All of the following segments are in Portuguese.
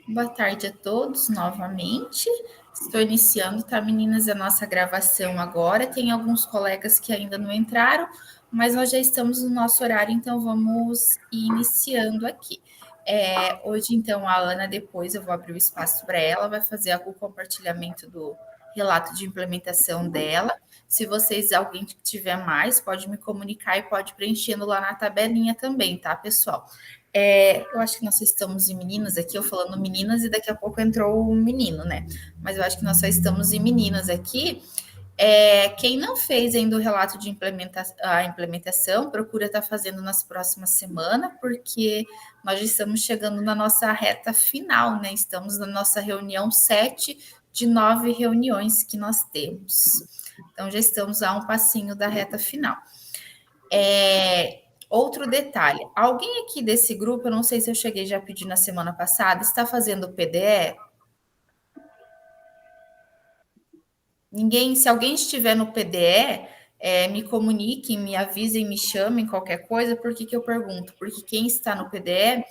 Boa tarde a todos novamente. Estou iniciando, tá, meninas, a nossa gravação agora. Tem alguns colegas que ainda não entraram, mas nós já estamos no nosso horário, então vamos iniciando aqui. Hoje, então, a Ana, depois eu vou abrir o espaço para ela, vai fazer o compartilhamento do relato de implementação dela. Se vocês, alguém que tiver mais, pode me comunicar e pode preenchendo lá na tabelinha também, tá, pessoal? Eu acho que nós estamos em meninas aqui, eu falando meninas, e daqui a pouco entrou um menino, né? Mas eu acho que nós só estamos em meninas aqui. Quem não fez ainda o relato de implementação, procura estar fazendo nas próximas semanas, porque nós já estamos chegando na nossa reta final, né? Estamos na nossa reunião 7 de 9 reuniões que nós temos. Então, já estamos a um passinho da reta final. Outro detalhe, alguém aqui desse grupo, eu não sei se eu cheguei já a pedir na semana passada, está fazendo PDE? Ninguém, se alguém estiver no PDE, me comuniquem, me avisem, me chamem, qualquer coisa, por que eu pergunto? Porque quem está no PDE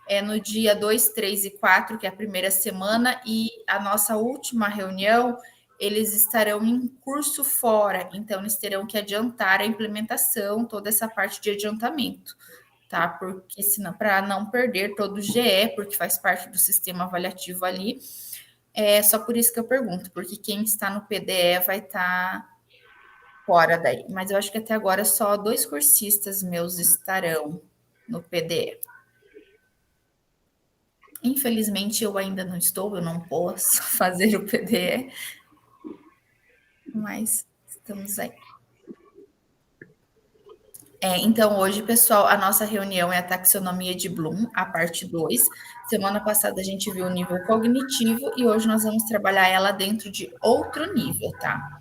é no dia 2, 3 e 4, que é a primeira semana, e a nossa última reunião, eles estarão em curso fora, então eles terão que adiantar a implementação, toda essa parte de adiantamento, tá? Porque senão, para não perder todo o GE, porque faz parte do sistema avaliativo ali, só por isso que eu pergunto, porque quem está no PDE vai estar fora daí. Mas eu acho que até agora só 2 cursistas meus estarão no PDE. Infelizmente, eu ainda não estou, eu não posso fazer o PDE, mas estamos aí. Então, hoje, pessoal, a nossa reunião é a taxonomia de Bloom, a parte 2. Semana passada a gente viu o nível cognitivo e hoje nós vamos trabalhar ela dentro de outro nível, tá?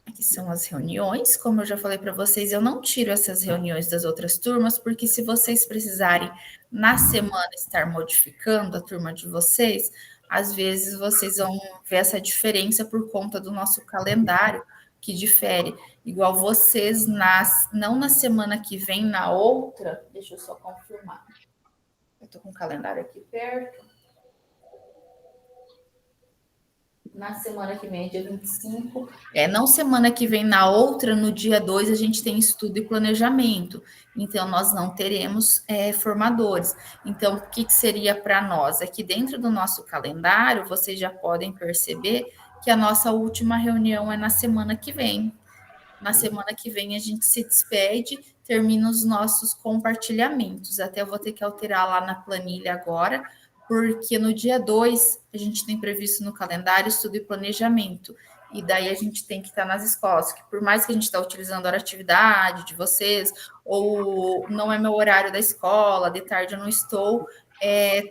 Aqui são as reuniões. Como eu já falei para vocês, eu não tiro essas reuniões das outras turmas, porque se vocês precisarem, na semana, estar modificando a turma de vocês, às vezes vocês vão ver essa diferença por conta do nosso calendário, que difere. Igual vocês, não na semana que vem, na outra, deixa eu só confirmar. Eu estou com o calendário aqui perto. Na semana que vem, dia 25. Não semana que vem, na outra, no dia 2, a gente tem estudo e planejamento. Então, nós não teremos formadores. Então, o que seria para nós? É que dentro do nosso calendário, vocês já podem perceber que a nossa última reunião é na semana que vem. Na semana que vem, a gente se despede, termina os nossos compartilhamentos. Até eu vou ter que alterar lá na planilha agora, porque no dia 2 a gente tem previsto no calendário estudo e planejamento. E daí a gente tem que estar nas escolas, que por mais que a gente está utilizando a atividade de vocês, ou não é meu horário da escola, de tarde eu não estou,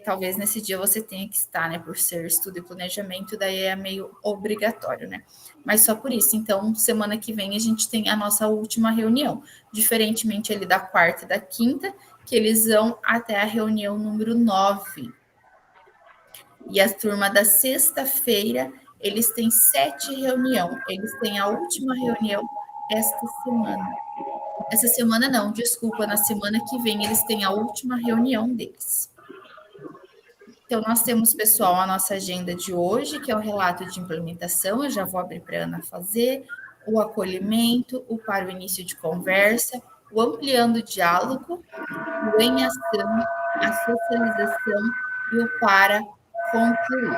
talvez nesse dia você tenha que estar, né? Por ser estudo e planejamento, daí é meio obrigatório, né? Mas só por isso. Então, semana que vem a gente tem a nossa última reunião, diferentemente ali da quarta e da quinta, que eles vão até a reunião número 9. E a turma da sexta-feira, eles têm 7 reuniões. Eles têm a última reunião esta semana. Essa semana não, desculpa, na semana que vem eles têm a última reunião deles. Então, nós temos, pessoal, a nossa agenda de hoje, que é o relato de implementação, eu já vou abrir para a Ana fazer, o acolhimento, o para o início de conversa, o ampliando o diálogo, o em ação, a socialização e o para concluir.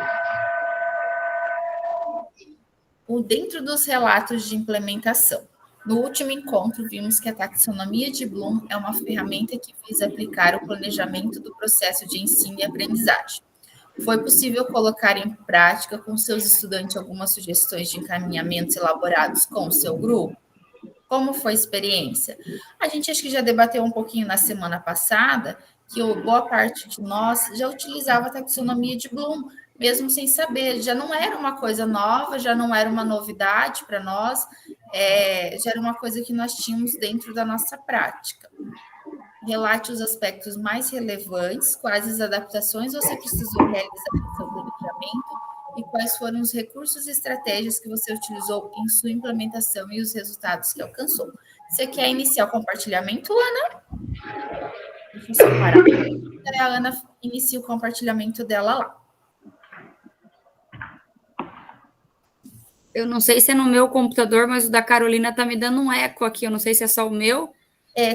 Dentro dos relatos de implementação. No último encontro, vimos que a taxonomia de Bloom é uma ferramenta que visa aplicar o planejamento do processo de ensino e aprendizagem. Foi possível colocar em prática com seus estudantes algumas sugestões de encaminhamentos elaborados com o seu grupo? Como foi a experiência? A gente acho que já debateu um pouquinho na semana passada que boa parte de nós já utilizava a taxonomia de Bloom, mesmo sem saber. Já não era uma coisa nova, já não era uma novidade para nós, já era uma coisa que nós tínhamos dentro da nossa prática. Relate os aspectos mais relevantes, quais as adaptações você precisou realizar em seu planejamento e quais foram os recursos e estratégias que você utilizou em sua implementação e os resultados que alcançou. Você quer iniciar o compartilhamento, Ana? Deixa eu separar. A Ana inicia o compartilhamento dela lá. Eu não sei se é no meu computador, mas o da Carolina tá me dando um eco aqui. Eu não sei se é só o meu.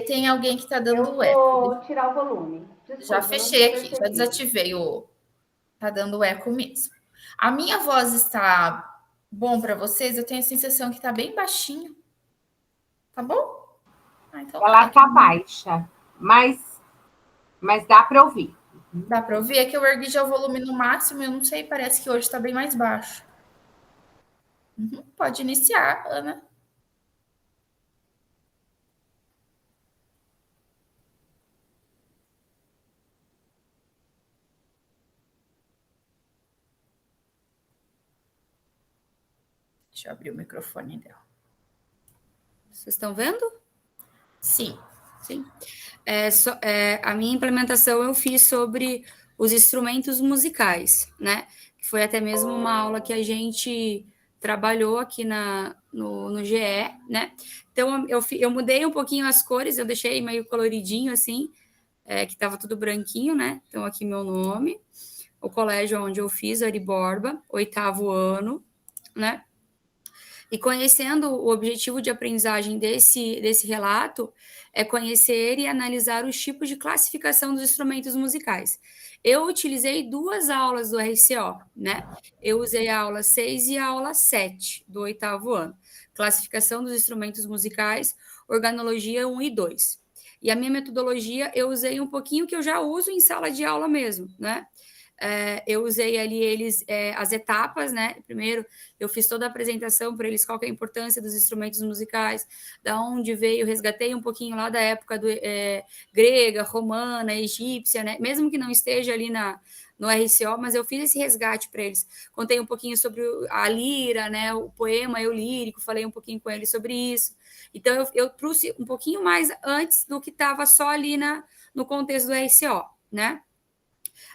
Tem alguém que tá dando eco. Eu vou tirar o volume. Desculpa, já fechei aqui, já desativei o... Tá dando eco mesmo. A minha voz está bom para vocês? Eu tenho a sensação que tá bem baixinho. Tá bom? Então ela tá baixa, mas dá para ouvir. Dá para ouvir? É que eu ergui já o volume no máximo, eu não sei, parece que hoje está bem mais baixo. Pode iniciar, Ana. Deixa eu abrir o microfone dela. Vocês estão vendo? Sim. Sim. A minha implementação eu fiz sobre os instrumentos musicais, né? Que foi até mesmo uma aula que a gente trabalhou aqui no GE, né? Então, eu mudei um pouquinho as cores, eu deixei meio coloridinho, assim, que estava tudo branquinho, né? Então, aqui meu nome, o colégio onde eu fiz, Ari Borba, 8º ano, né? E conhecendo o objetivo de aprendizagem desse relato, é conhecer e analisar os tipos de classificação dos instrumentos musicais. Eu utilizei 2 aulas do RCO, né? Eu usei a aula 6 e a aula 7 do 8º ano. Classificação dos instrumentos musicais, organologia 1 e 2. E a minha metodologia, eu usei um pouquinho que eu já uso em sala de aula mesmo, né? Eu usei ali as etapas, né? Primeiro, eu fiz toda a apresentação para eles, qual que é a importância dos instrumentos musicais, da onde veio, resgatei um pouquinho lá da época grega, romana, egípcia, né? Mesmo que não esteja ali no RCO, mas eu fiz esse resgate para eles. Contei um pouquinho sobre a lira, né? O poema eu lírico, falei um pouquinho com eles sobre isso. Então, eu trouxe um pouquinho mais antes do que estava só ali no contexto do RCO, né?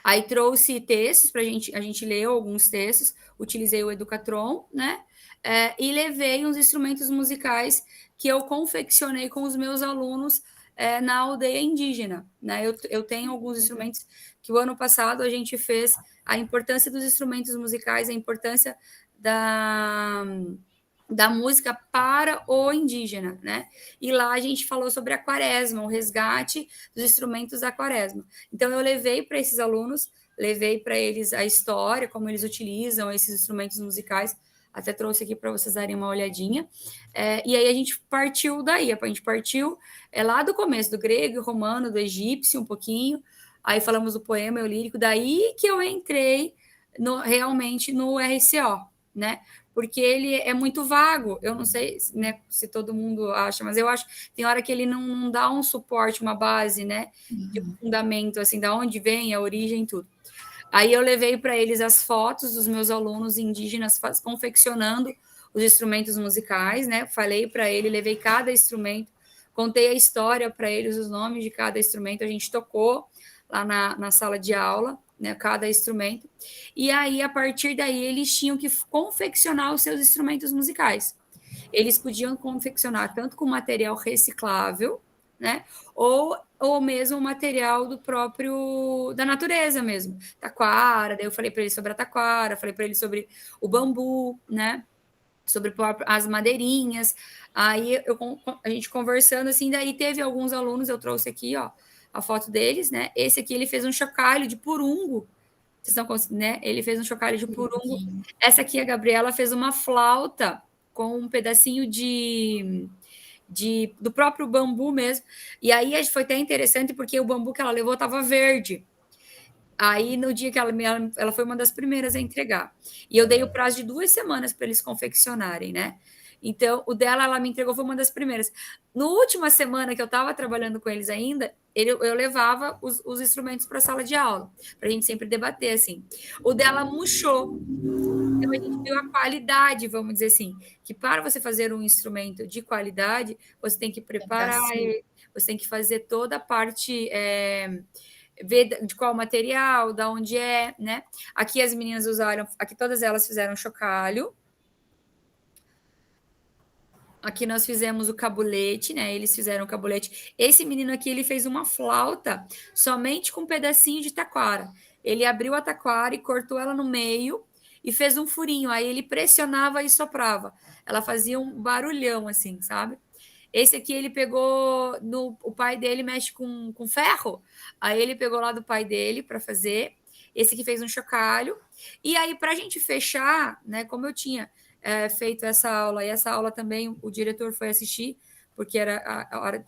Aí trouxe textos para a gente leu alguns textos, utilizei o Educatron, né? E levei uns instrumentos musicais que eu confeccionei com os meus alunos na aldeia indígena, né? Eu tenho alguns instrumentos que o ano passado a gente fez a importância dos instrumentos musicais, a importância da música para o indígena, né? E lá a gente falou sobre a quaresma, o resgate dos instrumentos da quaresma. Então, eu levei para esses alunos, levei para eles a história, como eles utilizam esses instrumentos musicais, até trouxe aqui para vocês darem uma olhadinha. E aí a gente partiu daí, a gente partiu lá do começo, do grego, romano, do egípcio, um pouquinho, aí falamos do poema, eu lírico, daí que eu entrei realmente no RCO, né? Porque ele é muito vago. Eu não sei, né, se todo mundo acha, mas eu acho que tem hora que ele não dá um suporte, uma base, né, de fundamento, assim, da onde vem a origem, tudo. Aí eu levei para eles as fotos dos meus alunos indígenas confeccionando os instrumentos musicais, né? Falei para ele, levei cada instrumento, contei a história para eles, os nomes de cada instrumento, a gente tocou lá na sala de aula, né, cada instrumento, e aí, a partir daí, eles tinham que confeccionar os seus instrumentos musicais. Eles podiam confeccionar tanto com material reciclável, né, ou mesmo material da natureza mesmo, taquara, daí eu falei para eles sobre a taquara, falei para eles sobre o bambu, né, sobre as madeirinhas, aí a gente conversando assim, daí teve alguns alunos, eu trouxe aqui, ó, a foto deles, né? Esse aqui ele fez um chocalho de purungo. Vocês estão né? Ele fez um chocalho de purungo. Essa aqui, a Gabriela, fez uma flauta com um pedacinho do próprio bambu mesmo. E aí foi até interessante porque o bambu que ela levou estava verde. Aí, no dia que ela foi uma das primeiras a entregar. E eu dei o prazo de 2 semanas para eles confeccionarem, né? Então, o dela, ela me entregou, foi uma das primeiras. Na última semana que eu estava trabalhando com eles ainda, eu levava os instrumentos para a sala de aula, para a gente sempre debater, assim. O dela murchou. Então, a gente viu a qualidade, vamos dizer assim, que para você fazer um instrumento de qualidade, você tem que preparar ele, você tem que fazer toda a parte... ver de qual material, da onde é, né? Aqui as meninas usaram, aqui todas elas fizeram chocalho. Aqui nós fizemos o cabulete, né? Eles fizeram o cabulete. Esse menino aqui, ele fez uma flauta somente com um pedacinho de taquara. Ele abriu a taquara e cortou ela no meio e fez um furinho. Aí ele pressionava e soprava. Ela fazia um barulhão, assim, sabe? Esse aqui ele pegou o pai dele mexe com ferro. Aí ele pegou lá do pai dele para fazer. Esse aqui fez um chocalho. E aí, para a gente fechar, né? Como eu tinha feito essa aula, e essa aula também o diretor foi assistir, porque era a hora.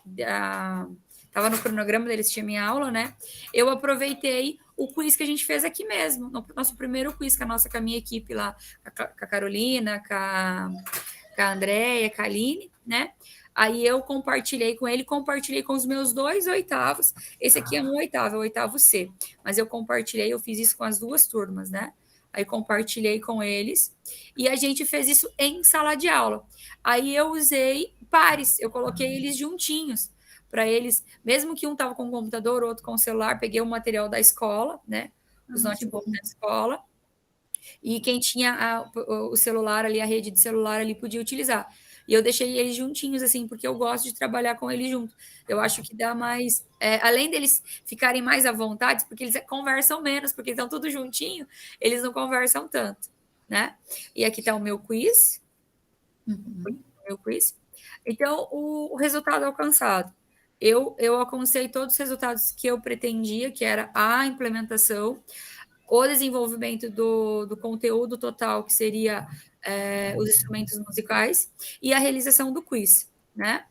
Estava no cronograma deles, tinha minha aula, né? Eu aproveitei o quiz que a gente fez aqui mesmo, no nosso primeiro quiz com a minha equipe lá, com a Carolina, com a Andréia, com a Aline, né? Aí eu compartilhei com ele, compartilhei com os meus 2 oitavos. Esse aqui é um oitavo, é o oitavo C. Mas eu compartilhei, eu fiz isso com as 2 turmas, né? Aí compartilhei com eles e a gente fez isso em sala de aula. Aí eu usei pares, eu coloquei eles juntinhos para eles, mesmo que um estava com o computador, outro com o celular, peguei o material da escola, né? Os notebooks da escola. E quem tinha o celular ali, a rede de celular ali, podia utilizar. E eu deixei eles juntinhos, assim, porque eu gosto de trabalhar com eles junto. Eu acho que dá mais. Além deles ficarem mais à vontade, porque eles conversam menos, porque estão tudo juntinho, eles não conversam tanto, né? E aqui está o meu quiz. Meu quiz. Então, o resultado alcançado. Eu alcancei todos os resultados que eu pretendia, que era a implementação, o desenvolvimento do conteúdo total, que seria os instrumentos musicais, e a realização do quiz, né?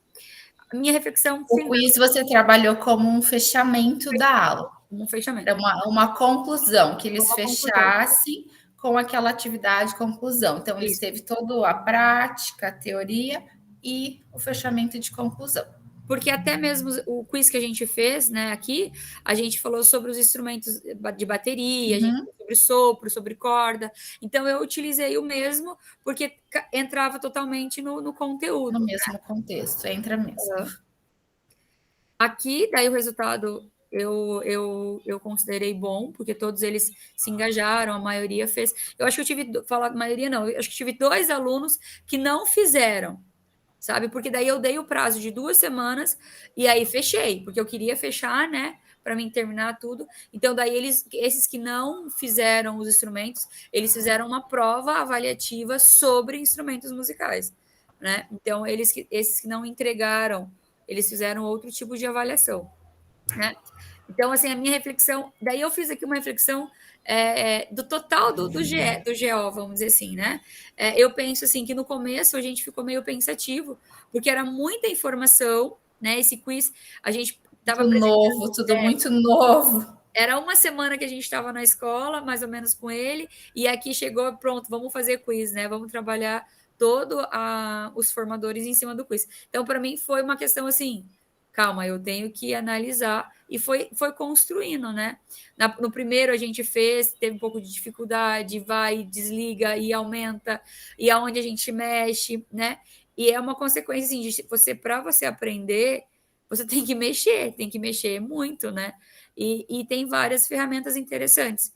A minha reflexão O final, quiz você trabalhou como um fechamento da aula, um fechamento. era uma conclusão, que eles Uma conclusão. fechassem com aquela atividade conclusão. Então, eles Isso. teve toda a prática, a teoria e o fechamento de conclusão. Porque até mesmo o quiz que a gente fez, né, aqui, a gente falou sobre os instrumentos de bateria, a gente falou sobre sopro, sobre corda. Então, eu utilizei o mesmo, porque entrava totalmente no conteúdo. No mesmo contexto, entra mesmo. Aqui, daí o resultado eu considerei bom, porque todos eles se engajaram, a maioria fez. Eu acho que eu tive, falar maioria não, eu acho que tive 2 alunos que não fizeram, sabe? Porque daí eu dei o prazo de 2 semanas e aí fechei, porque eu queria fechar, né? Para mim terminar tudo. Então, daí esses que não fizeram os instrumentos, eles fizeram uma prova avaliativa sobre instrumentos musicais, né? Então, esses que não entregaram, eles fizeram outro tipo de avaliação, né? Então, assim, a minha reflexão, daí eu fiz aqui uma reflexão do total do GO, vamos dizer assim, né? Eu penso assim que no começo a gente ficou meio pensativo, porque era muita informação, né? Esse quiz, a gente estava novo, tudo muito novo. Era uma semana que a gente estava na escola, mais ou menos com ele, e aqui chegou, pronto, vamos fazer quiz, né? Vamos trabalhar os formadores em cima do quiz. Então, para mim, foi uma questão assim, calma, eu tenho que analisar, e foi construindo, né? No primeiro a gente teve um pouco de dificuldade, vai, desliga e aumenta, e aonde a gente mexe, né? E é uma consequência, assim, de para você aprender, você tem que mexer muito, né? E tem várias ferramentas interessantes.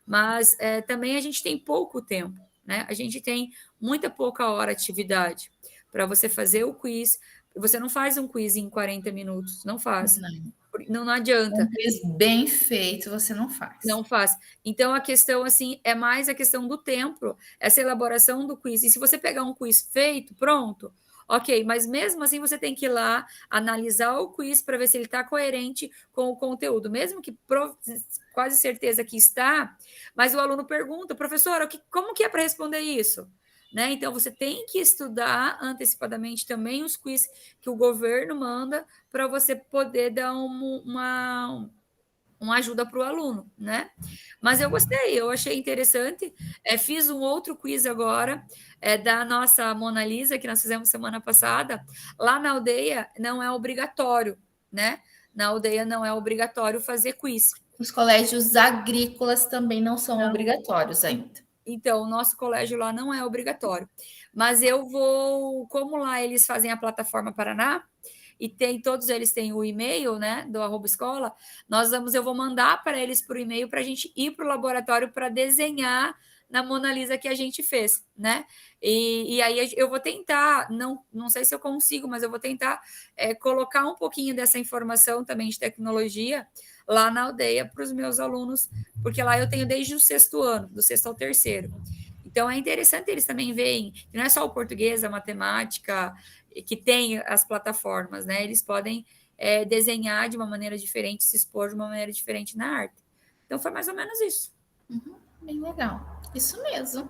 Mas também a gente tem pouco tempo, né? A gente tem muita pouca hora de atividade para você fazer o quiz. Você não faz um quiz em 40 minutos, não faz. Não adianta. Um quiz bem feito você não faz. Não faz. Então, a questão, assim, é mais a questão do tempo, essa elaboração do quiz. E se você pegar um quiz feito, pronto, ok, mas mesmo assim você tem que ir lá analisar o quiz para ver se ele está coerente com o conteúdo, mesmo que quase certeza que está, mas o aluno pergunta, professora, como que é para responder isso? Né? Então, você tem que estudar antecipadamente também os quiz que o governo manda para você poder dar uma ajuda para o aluno, né? Mas eu gostei, eu achei interessante. Fiz um outro quiz agora, da nossa Mona Lisa, que nós fizemos semana passada. Lá na aldeia não é obrigatório, né? Na aldeia não é obrigatório fazer quiz. Os colégios agrícolas também não são obrigatórios ainda. Então, o nosso colégio lá não é obrigatório. Mas como lá eles fazem a plataforma Paraná, e todos eles têm o e-mail, né, do @escola, eu vou mandar para eles por e-mail para a gente ir para o laboratório para desenhar na Mona Lisa que a gente fez, né? E aí eu vou tentar, não sei se eu consigo, mas eu vou tentar colocar um pouquinho dessa informação também de tecnologia lá na aldeia para os meus alunos, porque lá eu tenho desde o 6º ano, do 6º ao 3º. Então, é interessante eles também verem que não é só o português, a matemática, que tem as plataformas, né? Eles podem desenhar de uma maneira diferente, se expor de uma maneira diferente na arte. Então, foi mais ou menos isso. Bem legal. Isso mesmo.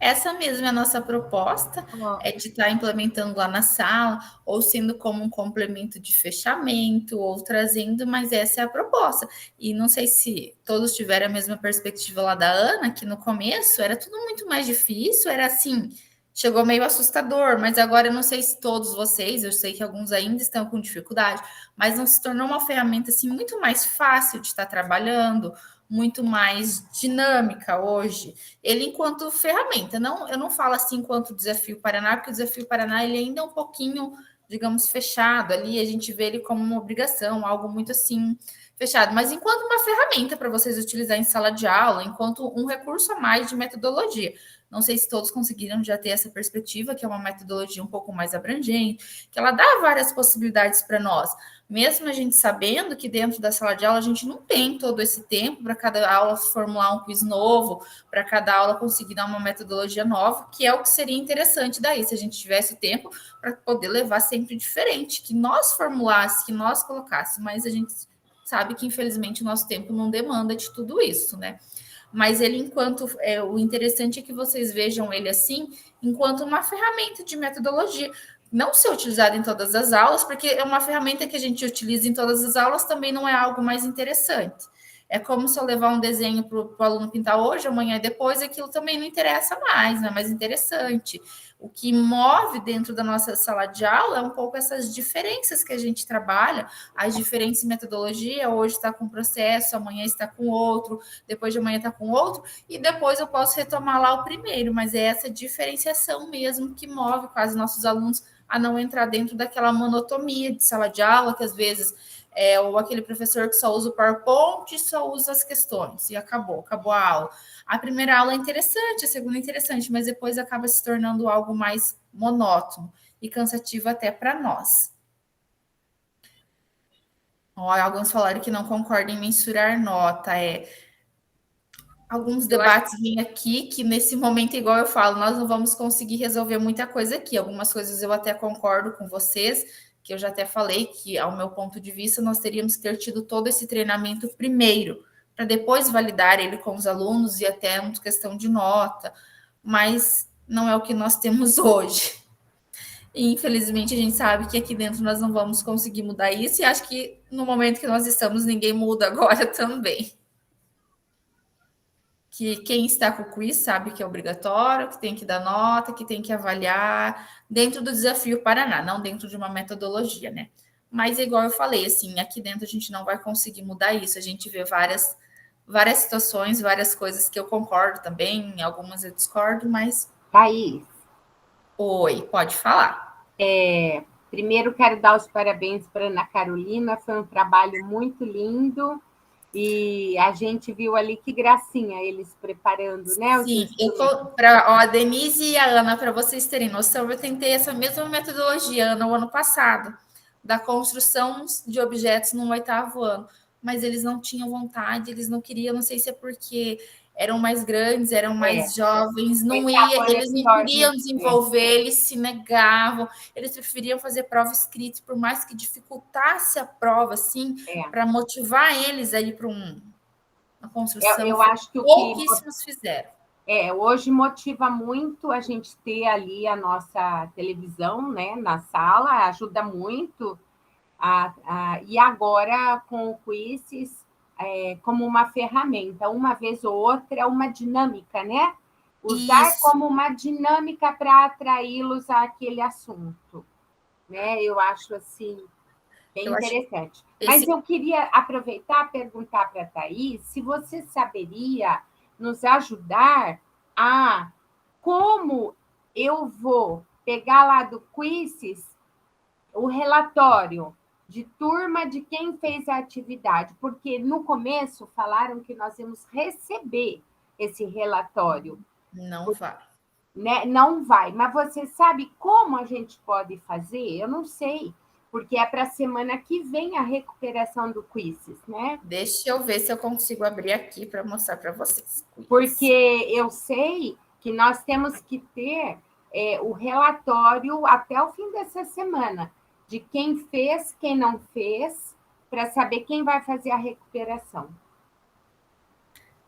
Essa mesma é a nossa proposta, é de estar implementando lá na sala, ou sendo como um complemento de fechamento, ou trazendo, mas essa é a proposta. E não sei se todos tiveram a mesma perspectiva lá da Ana, que no começo era tudo muito mais difícil, era assim, chegou meio assustador, mas agora eu não sei se todos vocês, eu sei que alguns ainda estão com dificuldade, mas não se tornou uma ferramenta assim muito mais fácil de estar trabalhando, muito mais dinâmica hoje. Ele enquanto ferramenta, não, eu não falo assim enquanto Desafio Paraná, porque o Desafio Paraná ele ainda é um pouquinho, digamos, fechado ali, a gente vê ele como uma obrigação, algo muito assim fechado, mas enquanto uma ferramenta para vocês utilizar em sala de aula, enquanto um recurso a mais de metodologia. Não sei se todos conseguiram já ter essa perspectiva, que é uma metodologia um pouco mais abrangente, que ela dá várias possibilidades para nós. Mesmo a gente sabendo que dentro da sala de aula a gente não tem todo esse tempo para cada aula formular um quiz novo, para cada aula conseguir dar uma metodologia nova, que é o que seria interessante daí, se a gente tivesse tempo para poder levar sempre diferente, que nós formulássemos, que nós colocássemos, mas a gente sabe que infelizmente o nosso tempo não demanda de tudo isso, né? Mas ele, enquanto o interessante é que vocês vejam ele assim, enquanto uma ferramenta de metodologia, não ser utilizado em todas as aulas, porque é uma ferramenta que a gente utiliza em todas as aulas, também não é algo mais interessante. É como se eu levar um desenho para o aluno pintar hoje, amanhã e depois, aquilo também não interessa mais, não é mais interessante. O que move dentro da nossa sala de aula é um pouco essas diferenças que a gente trabalha, as diferentes metodologias, hoje está com um processo, amanhã está com outro, depois de amanhã está com outro, e depois eu posso retomar lá o primeiro, mas é essa diferenciação mesmo que move quase nossos alunos a não entrar dentro daquela monotonia de sala de aula, que às vezes ou aquele professor que só usa o PowerPoint e só usa as questões, e acabou a aula. A primeira aula é interessante, a segunda é interessante, mas depois acaba se tornando algo mais monótono e cansativo até para nós. Alguns falaram que não concordam em mensurar nota, alguns debates vêm aqui que nesse momento, igual eu falo, nós não vamos conseguir resolver muita coisa aqui. Algumas coisas eu até concordo com vocês, que eu já até falei que, ao meu ponto de vista, nós teríamos que ter tido todo esse treinamento primeiro, para depois validar ele com os alunos e até uma questão de nota, mas não é o que nós temos hoje. E, infelizmente, a gente sabe que aqui dentro nós não vamos conseguir mudar isso, e acho que no momento que nós estamos, ninguém muda agora também. Que quem está com o quiz sabe que é obrigatório, que tem que dar nota, que tem que avaliar dentro do Desafio Paraná, não dentro de uma metodologia, né? Mas, igual eu falei, assim, aqui dentro a gente não vai conseguir mudar isso. A gente vê várias situações, várias coisas que eu concordo também, em algumas eu discordo, mas... Thaís. Oi, pode falar. Primeiro, quero dar os parabéns para a Ana Carolina, foi um trabalho muito lindo. E a gente viu ali que gracinha eles preparando, né? Sim, a Denise e a Ana, para vocês terem noção, eu tentei essa mesma metodologia no ano passado, da construção de objetos no 8º ano, mas eles não tinham vontade, eles não queriam, não sei se é porque eram mais grandes, eram mais jovens, eles não queriam desenvolver, eles se negavam, eles preferiam fazer prova escrita, por mais que dificultasse a prova, assim, para motivar eles aí para uma construção. Eu acho que pouquíssimos fizeram. Hoje motiva muito a gente ter ali a nossa televisão, né, na sala, ajuda muito. E agora, com o quizzes, como uma ferramenta, uma vez ou outra, uma dinâmica, né? Usar como uma dinâmica para atraí-los àquele assunto. Né? Eu acho, assim, bem interessante. Mas eu queria aproveitar e perguntar para a Thaís se você saberia nos ajudar a como eu vou pegar lá do quizzes o relatório de turma de quem fez a atividade, porque no começo falaram que nós íamos receber esse relatório Não vai. Né? Não vai. Mas você sabe como a gente pode fazer? Eu não sei, porque é para a semana que vem a recuperação do quizzes, né? Deixa eu ver se eu consigo abrir aqui para mostrar para vocês. Porque eu sei que nós temos que ter o relatório até o fim dessa semana, de quem fez, quem não fez, para saber quem vai fazer a recuperação.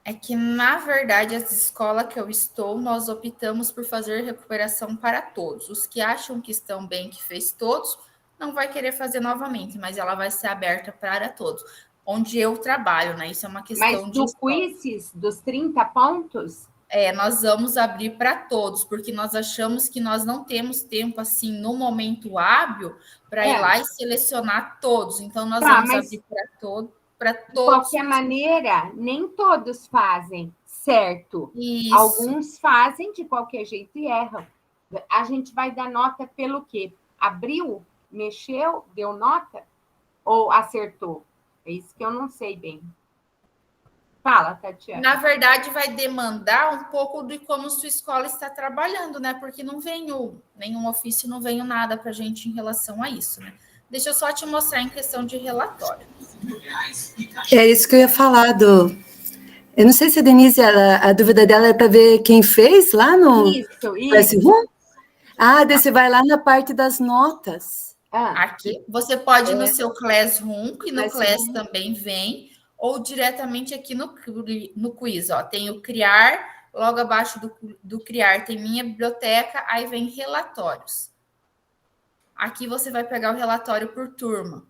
É que, na verdade, as escolas que eu estou, nós optamos por fazer recuperação para todos. Os que acham que estão bem, que fez todos, não vai querer fazer novamente, mas ela vai ser aberta para todos. Onde eu trabalho, né? Isso é uma questão Mas de do quizzes, dos 30 pontos, nós vamos abrir para todos, porque nós achamos que nós não temos tempo, assim, no momento hábil, para ir lá e selecionar todos. Então, nós vamos abrir para todos. De qualquer maneira, nem todos fazem certo. Isso. Alguns fazem de qualquer jeito e erram. A gente vai dar nota pelo quê? Abriu, mexeu, deu nota? Ou acertou? É isso que eu não sei bem. Fala, Tatiana. Na verdade, vai demandar um pouco de como sua escola está trabalhando, né? Porque não veio nenhum ofício, não veio nada para a gente em relação a isso, né? Deixa eu só te mostrar em questão de relatório. É isso que eu ia falar do... Eu não sei se a Denise, a dúvida dela é para ver quem fez lá no Classroom. Ah, daí você vai lá na parte das notas. Aqui, você pode ir no seu Classroom, que no Class também vem, ou diretamente aqui no quiz, ó. Tem o criar, logo abaixo do criar tem minha biblioteca, aí vem relatórios. Aqui você vai pegar o relatório por turma.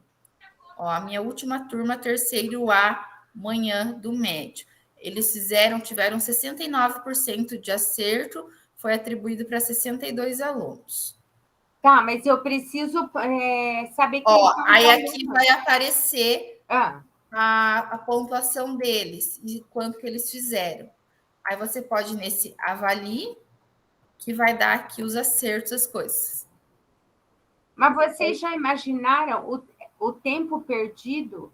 Ó, a minha última turma, terceiro A, manhã do médio. Eles tiveram 69% de acerto, foi atribuído para 62 alunos. Tá, mas eu preciso saber quem ó, aí aqui vai aparecer a pontuação deles e quanto que eles fizeram. Aí você pode ir nesse avalie, que vai dar aqui os acertos, as coisas. Mas vocês já imaginaram o tempo perdido?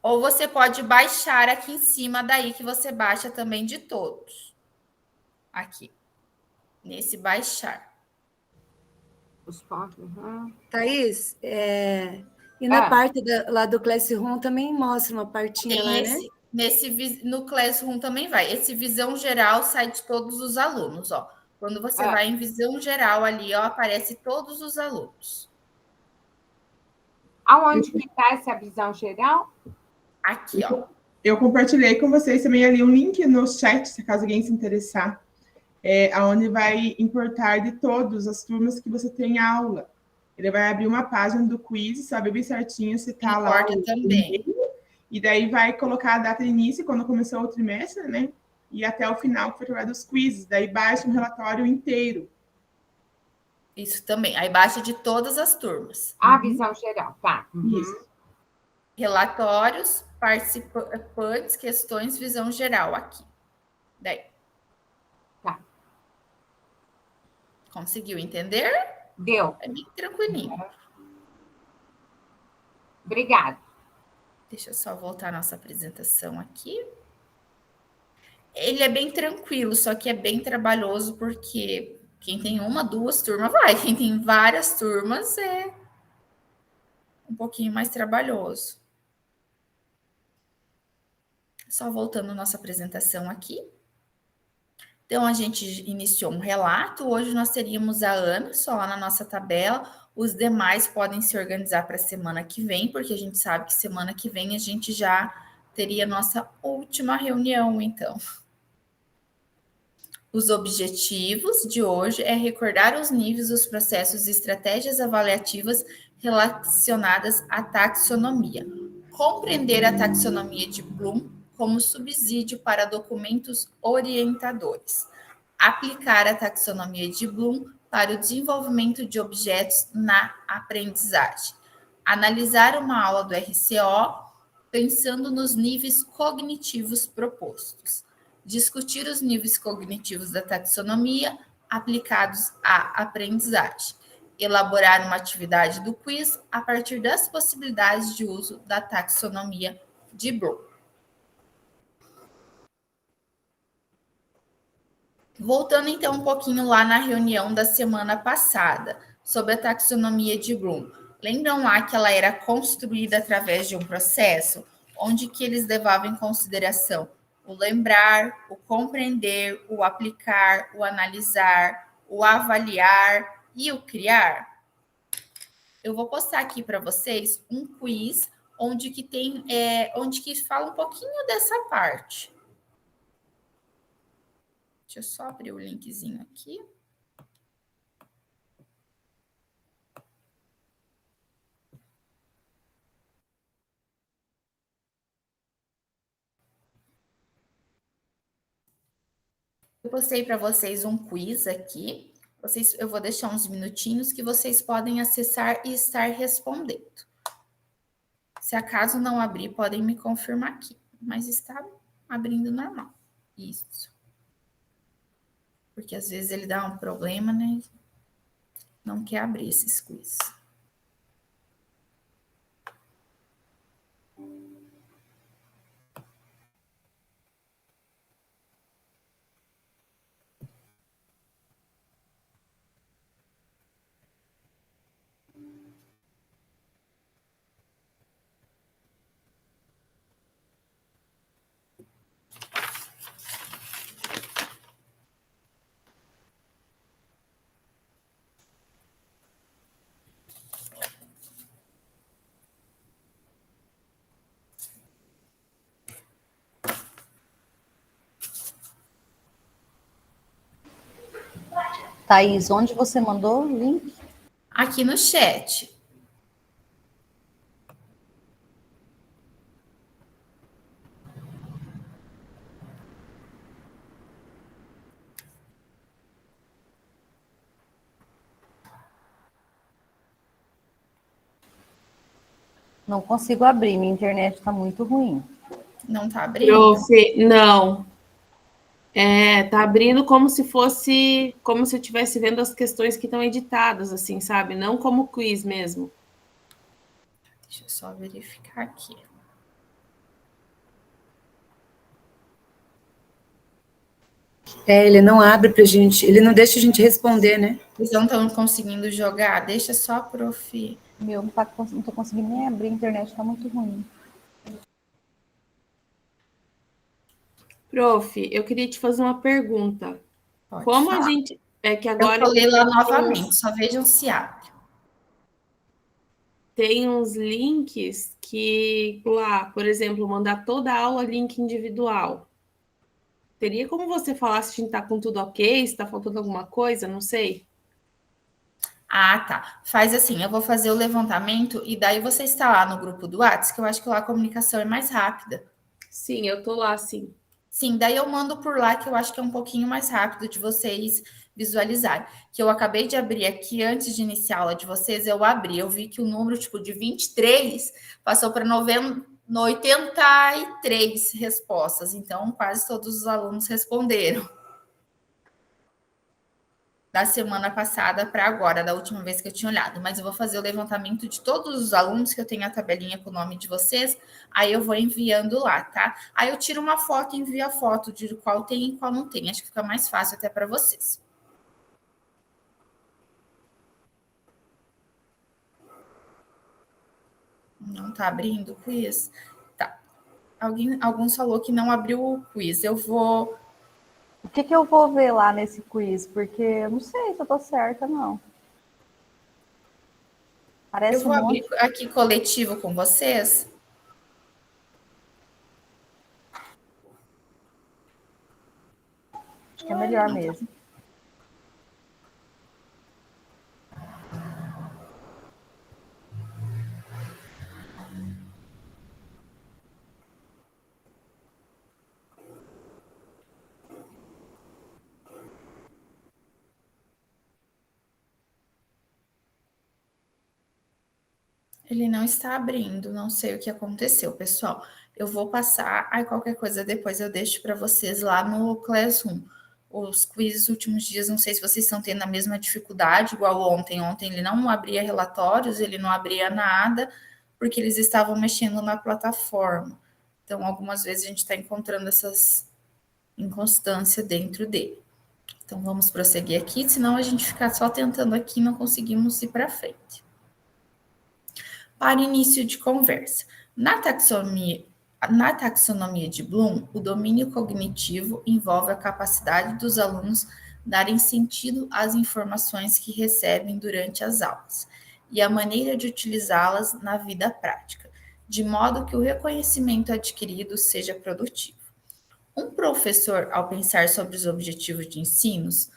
Ou você pode baixar aqui em cima, daí que você baixa também de todos. Aqui. Nesse baixar. Os pontos. Thaís, e na parte lá do Classroom também mostra uma partinha lá, né? No Classroom também vai. Esse visão geral sai de todos os alunos, ó. Quando você vai em visão geral ali, ó, aparece todos os alunos. Aonde que está essa visão geral? Aqui, ó. Eu compartilhei com vocês também ali um link no chat, se caso alguém se interessar, aonde vai importar de todas as turmas que você tem aula. Ele vai abrir uma página do quiz, sabe bem certinho se está lá. Também. E daí vai colocar a data de início, quando começou o trimestre, né? E até o final, que foi trabalhado os quizzes. Daí baixa um relatório inteiro. Isso também. Aí baixa de todas as turmas. A visão geral, tá. Isso. Relatórios, participantes, questões, visão geral aqui. Daí. Tá. Conseguiu entender? Deu. É bem tranquilinho. Obrigada. Deixa eu só voltar a nossa apresentação aqui. Ele é bem tranquilo, só que é bem trabalhoso, porque quem tem uma, duas turmas vai. Quem tem várias turmas é um pouquinho mais trabalhoso. Só voltando a nossa apresentação aqui. Então, a gente iniciou um relato. Hoje nós teríamos a Ana só lá na nossa tabela. Os demais podem se organizar para a semana que vem, porque a gente sabe que semana que vem a gente já teria nossa última reunião, então. Os objetivos de hoje é recordar os níveis dos processos e estratégias avaliativas relacionadas à taxonomia. Compreender a taxonomia de Bloom como subsídio para documentos orientadores. Aplicar a taxonomia de Bloom para o desenvolvimento de objetos na aprendizagem. Analisar uma aula do RCO pensando nos níveis cognitivos propostos. Discutir os níveis cognitivos da taxonomia aplicados à aprendizagem. Elaborar uma atividade do quiz a partir das possibilidades de uso da taxonomia de Bloom. Voltando então um pouquinho lá na reunião da semana passada, sobre a taxonomia de Bloom. Lembram lá que ela era construída através de um processo onde que eles levavam em consideração o lembrar, o compreender, o aplicar, o analisar, o avaliar e o criar? Eu vou postar aqui para vocês um quiz onde que fala um pouquinho dessa parte. Deixa eu só abrir o linkzinho aqui. Eu postei para vocês um quiz aqui. Eu vou deixar uns minutinhos que vocês podem acessar e estar respondendo. Se acaso não abrir, podem me confirmar aqui. Mas está abrindo normal. Isso. Porque às vezes ele dá um problema, né? Não quer abrir esses quiz. Thaís, onde você mandou o link? Aqui no chat. Não consigo abrir, minha internet está muito ruim. Não está abrindo? Prof, não. Tá abrindo como se eu estivesse vendo as questões que estão editadas, assim, sabe? Não como quiz mesmo. Deixa eu só verificar aqui. Ele não abre pra gente, ele não deixa a gente responder, né? Vocês não estão conseguindo jogar? Deixa só, prof. Meu, não tô conseguindo nem abrir, a internet está muito ruim. Prof, eu queria te fazer uma pergunta. Pode Como falar. a gente... É que agora... Eu vou ler lá novamente, só vejam se abre. Tem uns links que, lá, por exemplo, mandar toda a aula link individual. Teria como você falar se a gente tá com tudo ok, se tá faltando alguma coisa, não sei. Ah, tá. Faz assim, eu vou fazer o levantamento e daí você está lá no grupo do WhatsApp, que eu acho que lá a comunicação é mais rápida. Sim, eu tô lá, sim. Sim, daí eu mando por lá, que eu acho que é um pouquinho mais rápido de vocês visualizarem. Que eu acabei de abrir aqui, antes de iniciar a aula de vocês, eu vi que o número, tipo, de 23 passou para 83 respostas. Então, quase todos os alunos responderam. Da semana passada para agora, da última vez que eu tinha olhado. Mas eu vou fazer o levantamento de todos os alunos, que eu tenho a tabelinha com o nome de vocês, aí eu vou enviando lá, tá? Aí eu tiro uma foto e envio a foto de qual tem e qual não tem. Acho que fica mais fácil até para vocês. Não tá abrindo o quiz? Tá. Alguns falou que não abriu o quiz. Eu vou... O que eu vou ver lá nesse quiz? Porque eu não sei se eu tô certa, não. Parece eu vou abrir aqui coletivo com vocês. Acho que é melhor mesmo. Ele não está abrindo, não sei o que aconteceu, pessoal. Eu vou passar, aí qualquer coisa depois eu deixo para vocês lá no Classroom. Os quizzes últimos dias, não sei se vocês estão tendo a mesma dificuldade, igual ontem. Ontem ele não abria relatórios, ele não abria nada, porque eles estavam mexendo na plataforma. Então, algumas vezes a gente está encontrando essas inconstâncias dentro dele. Então, vamos prosseguir aqui, senão a gente ficar só tentando aqui e não conseguimos ir para frente. Para início de conversa. Na taxonomia de Bloom, o domínio cognitivo envolve a capacidade dos alunos darem sentido às informações que recebem durante as aulas e a maneira de utilizá-las na vida prática, de modo que o reconhecimento adquirido seja produtivo. Um professor, ao pensar sobre os objetivos de ensinos,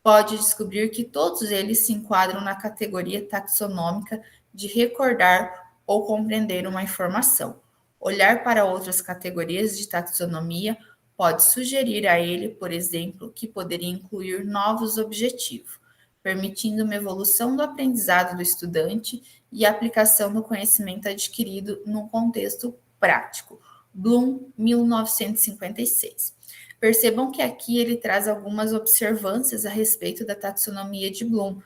pode descobrir que todos eles se enquadram na categoria taxonômica de recordar ou compreender uma informação. Olhar para outras categorias de taxonomia pode sugerir a ele, por exemplo, que poderia incluir novos objetivos, permitindo uma evolução do aprendizado do estudante e a aplicação do conhecimento adquirido num contexto prático. Bloom, 1956. Percebam que aqui ele traz algumas observâncias a respeito da taxonomia de Bloom,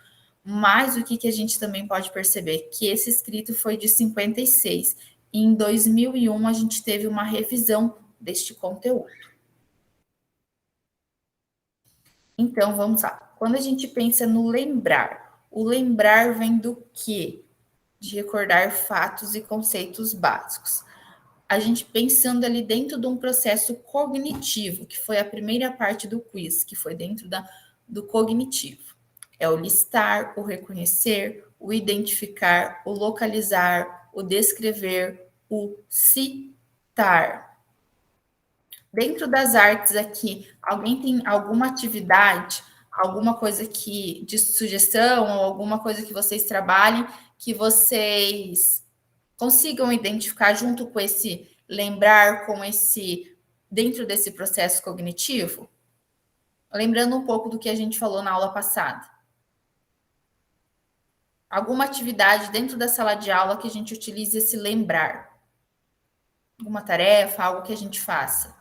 mas o que a gente também pode perceber? Que esse escrito foi de 56, e em 2001 a gente teve uma revisão deste conteúdo. Então, vamos lá. Quando a gente pensa no lembrar, o lembrar vem do quê? De recordar fatos e conceitos básicos. A gente pensando ali dentro de um processo cognitivo, que foi a primeira parte do quiz, que foi dentro do cognitivo. É o listar, o reconhecer, o identificar, o localizar, o descrever, o citar. Dentro das artes aqui, alguém tem alguma atividade, alguma coisa que de sugestão ou alguma coisa que vocês trabalhem que vocês consigam identificar junto com esse lembrar, com esse dentro desse processo cognitivo? Lembrando um pouco do que a gente falou na aula passada. Alguma atividade dentro da sala de aula que a gente utilize esse lembrar. Alguma tarefa, algo que a gente faça.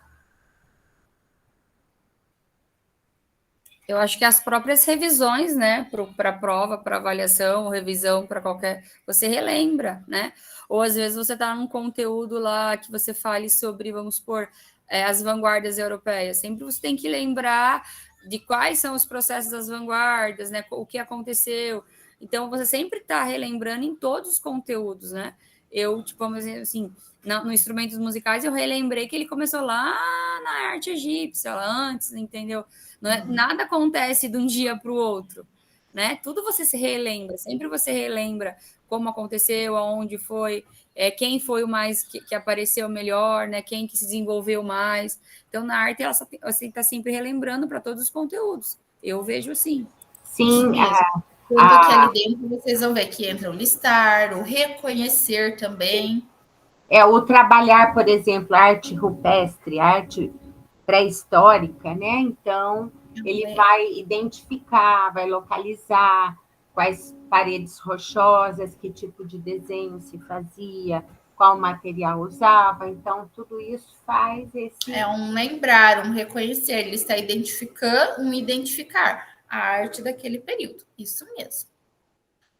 Eu acho que as próprias revisões, né, para prova, para avaliação, revisão, para qualquer... Você relembra, né? Ou às vezes você está num conteúdo lá que você fale sobre, vamos supor, as vanguardas europeias. Sempre você tem que lembrar de quais são os processos das vanguardas, né? O que aconteceu. Então, você sempre está relembrando em todos os conteúdos, né? Eu, tipo, vamos dizer assim, no instrumentos musicais, eu relembrei que ele começou lá na arte egípcia, lá antes, entendeu? Não é, nada acontece de um dia para o outro, né? Tudo você se relembra, sempre você relembra como aconteceu, aonde foi, quem foi o mais que apareceu melhor, né? Quem que se desenvolveu mais. Então, na arte, você está sempre relembrando para todos os conteúdos. Eu vejo assim. Sim, Tanto que ali dentro vocês vão ver que entra o listar, o reconhecer também. O trabalhar, por exemplo, arte rupestre, arte pré-histórica, né? Então, ele vai identificar, vai localizar quais paredes rochosas, que tipo de desenho se fazia, qual material usava. Então, tudo isso faz esse... É um lembrar, um reconhecer. Ele está identificando, um identificar a arte daquele período. Isso mesmo.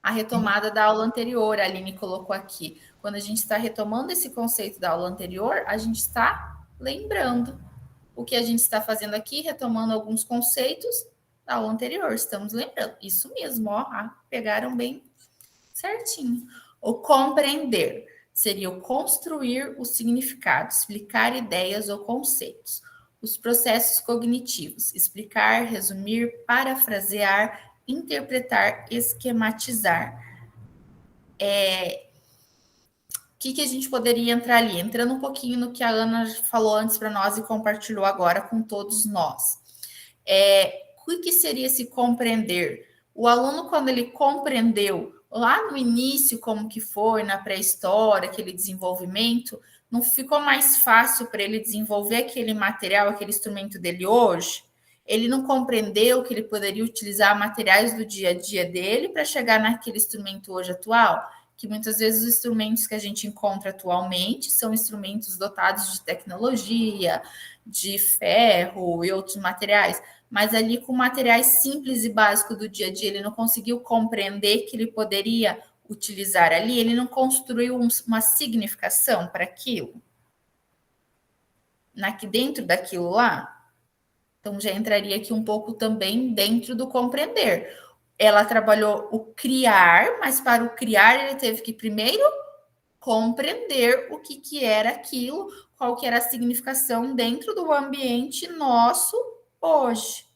A retomada da aula anterior, a Aline colocou aqui. Quando a gente está retomando esse conceito da aula anterior, a gente está lembrando o que a gente está fazendo aqui, retomando alguns conceitos da aula anterior. Estamos lembrando. Isso mesmo, ó. Pegaram bem certinho. O compreender seria o construir o significado, explicar ideias ou conceitos. Os processos cognitivos, explicar, resumir, parafrasear, interpretar, esquematizar. O que a gente poderia entrar ali? Entrando um pouquinho no que a Ana falou antes para nós e compartilhou agora com todos nós. O que seria esse compreender? O aluno, quando ele compreendeu lá no início como que foi, na pré-história, aquele desenvolvimento, não ficou mais fácil para ele desenvolver aquele material, aquele instrumento dele hoje? Ele não compreendeu que ele poderia utilizar materiais do dia a dia dele para chegar naquele instrumento hoje atual? Que muitas vezes os instrumentos que a gente encontra atualmente são instrumentos dotados de tecnologia, de ferro e outros materiais, mas ali com materiais simples e básicos do dia a dia, ele não conseguiu compreender que ele poderia utilizar ali, ele não construiu uma significação para aquilo, dentro daquilo lá. Então, já entraria aqui um pouco também dentro do compreender. Ela trabalhou o criar, mas para o criar ele teve que primeiro compreender o que era aquilo, qual que era a significação dentro do ambiente nosso hoje.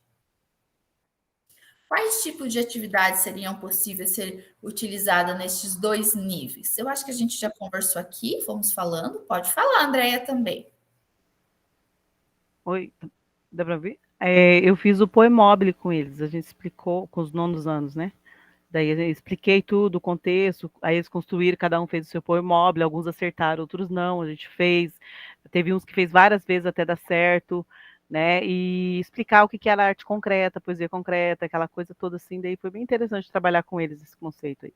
Quais tipos de atividades seriam possíveis ser utilizadas nesses dois níveis? Eu acho que a gente já conversou aqui, fomos falando. Pode falar, Andréia, também. Oi, dá para ver? Eu fiz o Poemobile com eles, a gente explicou com os nonos anos, né? Daí eu expliquei tudo, o contexto, aí eles construíram, cada um fez o seu Poemobile, alguns acertaram, outros não, a gente fez. Teve uns que fez várias vezes até dar certo, né? E explicar o que era arte concreta, poesia concreta, aquela coisa toda assim, daí foi bem interessante trabalhar com eles esse conceito aí.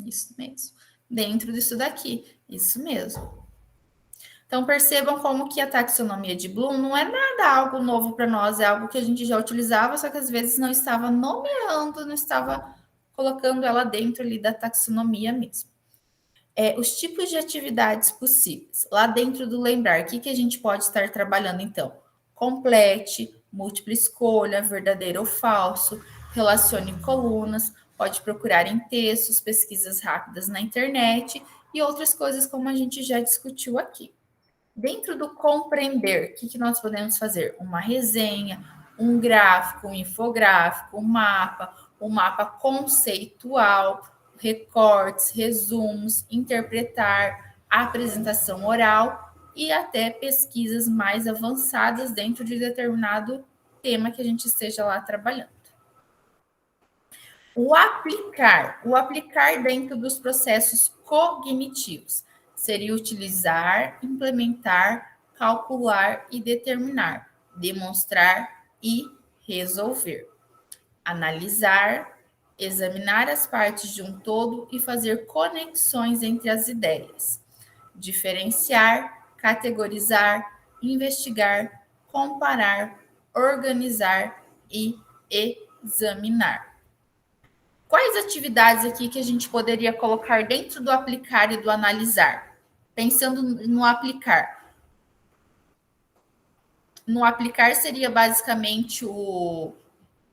Isso mesmo. Dentro disso daqui, isso mesmo. Então, percebam como que a taxonomia de Bloom não é nada algo novo para nós, é algo que a gente já utilizava, só que às vezes não estava nomeando, não estava colocando ela dentro ali da taxonomia mesmo. Os tipos de atividades possíveis. Lá dentro do lembrar, o que a gente pode estar trabalhando, então? Complete, múltipla escolha, verdadeiro ou falso, relacione colunas, pode procurar em textos, pesquisas rápidas na internet e outras coisas como a gente já discutiu aqui. Dentro do compreender, o que nós podemos fazer? Uma resenha, um gráfico, um infográfico, um mapa conceitual, recortes, resumos, interpretar, apresentação oral e até pesquisas mais avançadas dentro de determinado tema que a gente esteja lá trabalhando. O aplicar dentro dos processos cognitivos seria utilizar, implementar, calcular e determinar, demonstrar e resolver. Analisar, examinar as partes de um todo e fazer conexões entre as ideias. Diferenciar, categorizar, investigar, comparar, organizar e examinar. Quais atividades aqui que a gente poderia colocar dentro do aplicar e do analisar? Pensando no aplicar. No aplicar seria basicamente o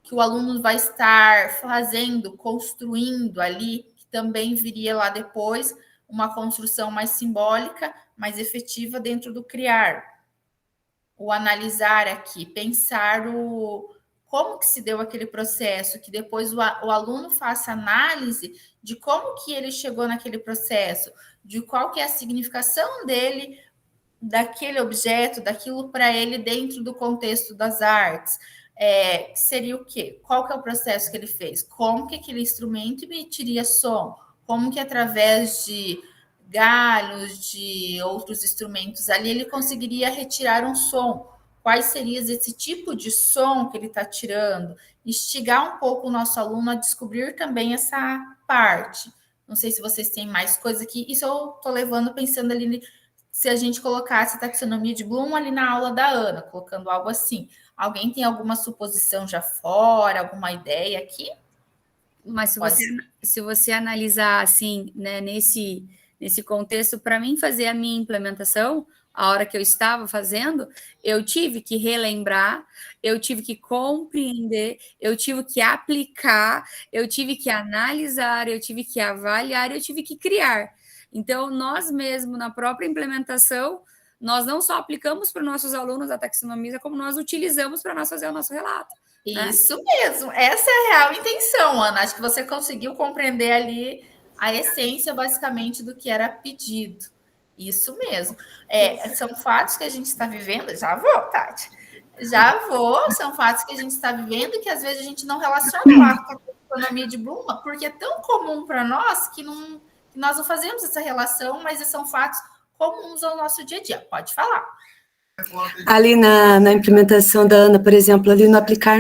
que o aluno vai estar fazendo, construindo ali, que também viria lá depois, uma construção mais simbólica, mais efetiva dentro do criar. O analisar aqui, pensar como que se deu aquele processo, que depois o aluno faça análise de como que ele chegou naquele processo, de qual que é a significação dele, daquele objeto, daquilo para ele dentro do contexto das artes. Seria o quê? Qual que é o processo que ele fez? Como que aquele instrumento emitiria som? Como que através de galhos, de outros instrumentos ali, ele conseguiria retirar um som? Quais seriam esse tipo de som que ele está tirando? Instigar um pouco o nosso aluno a descobrir também essa parte. Não sei se vocês têm mais coisa aqui. Isso eu estou levando pensando ali se a gente colocasse a taxonomia de Bloom ali na aula da Ana, colocando algo assim. Alguém tem alguma suposição já fora, alguma ideia aqui? Mas se você analisar assim, né, nesse contexto, para mim fazer a minha implementação, a hora que eu estava fazendo, eu tive que relembrar, eu tive que compreender, eu tive que aplicar, eu tive que analisar, eu tive que avaliar, eu tive que criar. Então, nós mesmos, na própria implementação, nós não só aplicamos para os nossos alunos a taxonomia, como nós utilizamos para nós fazer o nosso relato. Isso mesmo, essa é a real intenção, Ana. Acho que você conseguiu compreender ali a essência, basicamente, do que era pedido. Isso mesmo. São fatos que a gente está vivendo. Já vou, Tati. São fatos que a gente está vivendo e que às vezes a gente não relaciona lá com a taxonomia de Bloom, porque é tão comum para nós que nós não fazemos essa relação, mas são fatos comuns ao nosso dia a dia. Pode falar. Ali na implementação da Ana, por exemplo, ali no aplicar,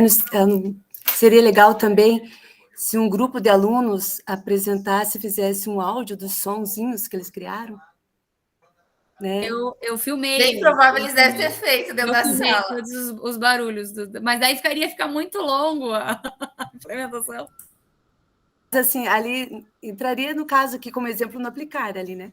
seria legal também se um grupo de alunos apresentasse, fizesse um áudio dos sonzinhos que eles criaram. Né? Eu filmei. Bem provável eles devem ter feito dentro da sala. Todos os barulhos, mas daí ia ficar muito longo a implementação. Assim, ali entraria no caso aqui como exemplo no aplicar ali, né?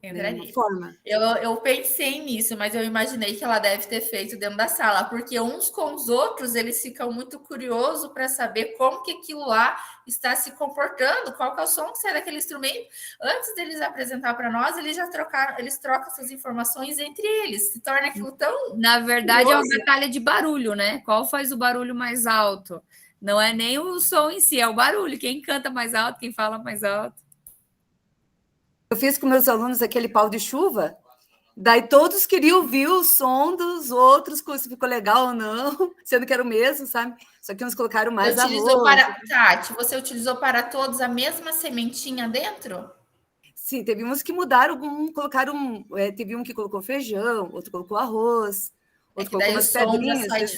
Entraria. Forma. Eu pensei nisso, mas eu imaginei que ela deve ter feito dentro da sala, porque uns com os outros eles ficam muito curiosos para saber como que aquilo lá está se comportando, qual que é o som que sai daquele instrumento. Antes deles apresentar para nós, eles já trocam essas informações entre eles, se torna aquilo tão. Na verdade, curioso. é uma batalha de barulho, né? Qual faz o barulho mais alto? Não é nem o som em si, é o barulho. Quem canta mais alto, quem fala mais alto. Eu fiz com meus alunos aquele pau de chuva, daí todos queriam ouvir o som dos outros, se ficou legal ou não, sendo que era o mesmo, sabe? Só que uns colocaram mais arroz. Tati, você utilizou para todos a mesma sementinha dentro? Sim, teve uns que mudaram, colocaram, teve um que colocou feijão, outro colocou arroz, outro colocou umas pedrinhas,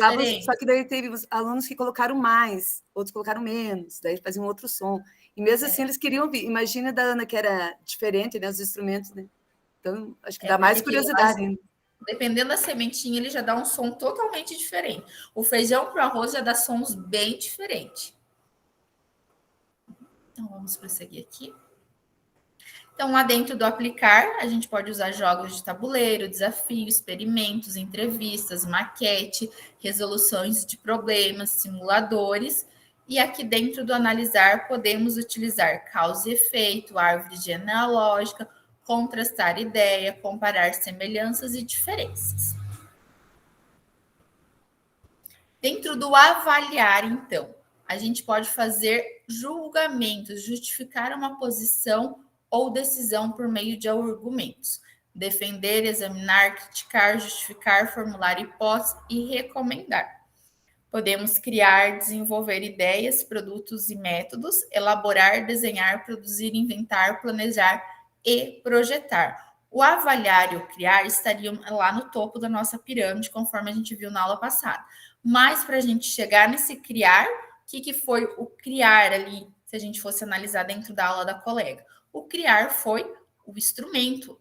só que daí teve uns alunos que colocaram mais, outros colocaram menos, daí faziam outro som. E mesmo assim eles queriam ouvir. Imagina da Ana, que era diferente, né, os instrumentos, né? Então, acho que dá mais curiosidade ainda. Dependendo da sementinha, ele já dá um som totalmente diferente. O feijão para o arroz já dá sons bem diferentes. Então, vamos prosseguir aqui. Então, lá dentro do aplicar, a gente pode usar jogos de tabuleiro, desafios, experimentos, entrevistas, maquete, resoluções de problemas, simuladores. E aqui dentro do analisar, podemos utilizar causa e efeito, árvore genealógica, contrastar ideia, comparar semelhanças e diferenças. Dentro do avaliar, então, a gente pode fazer julgamentos, justificar uma posição ou decisão por meio de argumentos. Defender, examinar, criticar, justificar, formular hipóteses e recomendar. Podemos criar, desenvolver ideias, produtos e métodos, elaborar, desenhar, produzir, inventar, planejar e projetar. O avaliar e o criar estariam lá no topo da nossa pirâmide, conforme a gente viu na aula passada. Mas para a gente chegar nesse criar, o que foi o criar ali, se a gente fosse analisar dentro da aula da colega? O criar foi o instrumento.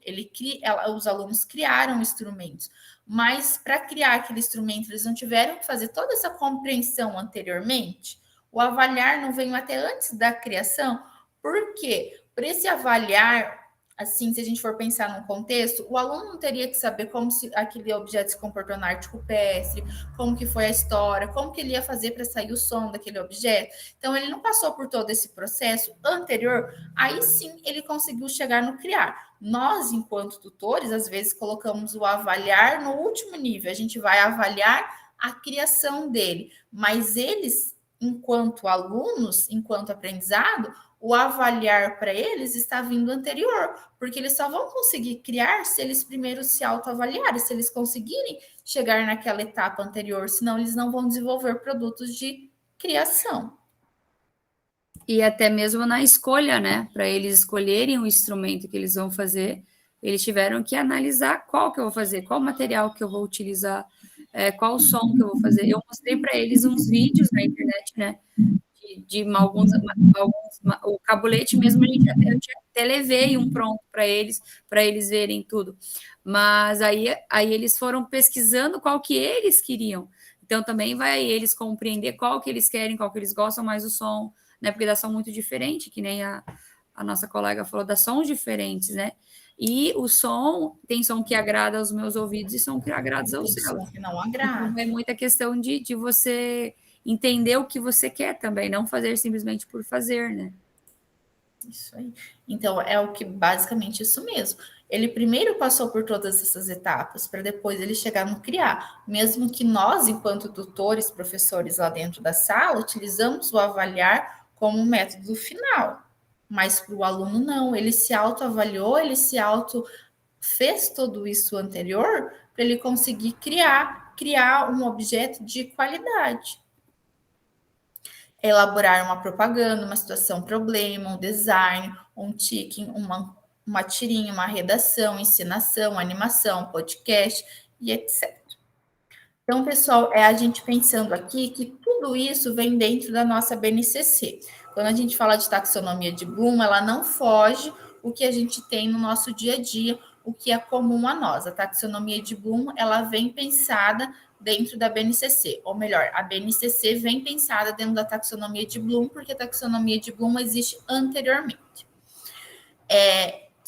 Os alunos criaram instrumentos. Mas para criar aquele instrumento, eles não tiveram que fazer toda essa compreensão anteriormente? O avaliar não veio até antes da criação? Por quê? Por esse avaliar, assim, se a gente for pensar num contexto, o aluno não teria que saber como aquele objeto se comportou na arte rupestre, como que foi a história, como que ele ia fazer para sair o som daquele objeto. Então, ele não passou por todo esse processo anterior, aí sim ele conseguiu chegar no criar. Nós, enquanto tutores, às vezes colocamos o avaliar no último nível, a gente vai avaliar a criação dele, mas eles, enquanto alunos, enquanto aprendizado, o avaliar para eles está vindo anterior, porque eles só vão conseguir criar se eles primeiro se autoavaliarem, se eles conseguirem chegar naquela etapa anterior, senão eles não vão desenvolver produtos de criação. E até mesmo na escolha, né? Para eles escolherem o instrumento que eles vão fazer, eles tiveram que analisar qual que eu vou fazer, qual material que eu vou utilizar, qual o som que eu vou fazer. Eu mostrei para eles uns vídeos na internet, né? De alguns, o cabulete mesmo, eu até levei um pronto para eles verem tudo. Mas aí eles foram pesquisando qual que eles queriam. Então também vai eles compreender qual que eles querem, qual que eles gostam mais do som, né? Porque dá som muito diferente, que nem a nossa colega falou, dá sons diferentes, né? E o som, tem som que agrada aos meus ouvidos e som que agrada aos seus. Que não agrada. Então, é muita questão de você entender o que você quer também, não fazer simplesmente por fazer, né? Isso aí. Então, é o que basicamente isso mesmo. Ele primeiro passou por todas essas etapas, para depois ele chegar no criar. Mesmo que nós, enquanto tutores, professores lá dentro da sala, utilizamos o avaliar como um método final. Mas para o aluno, não. Ele se autoavaliou, ele se fez tudo isso anterior para ele conseguir criar um objeto de qualidade. Elaborar uma propaganda, uma situação problema, um design, um ticking, uma tirinha, uma redação, encenação, animação, podcast e etc. Então, pessoal, é a gente pensando aqui que tudo isso vem dentro da nossa BNCC. Quando a gente fala de taxonomia de Bloom, ela não foge o que a gente tem no nosso dia a dia, o que é comum a nós. A taxonomia de Bloom, ela vem pensada dentro da BNCC, ou melhor, a BNCC vem pensada dentro da taxonomia de Bloom, porque a taxonomia de Bloom existe anteriormente.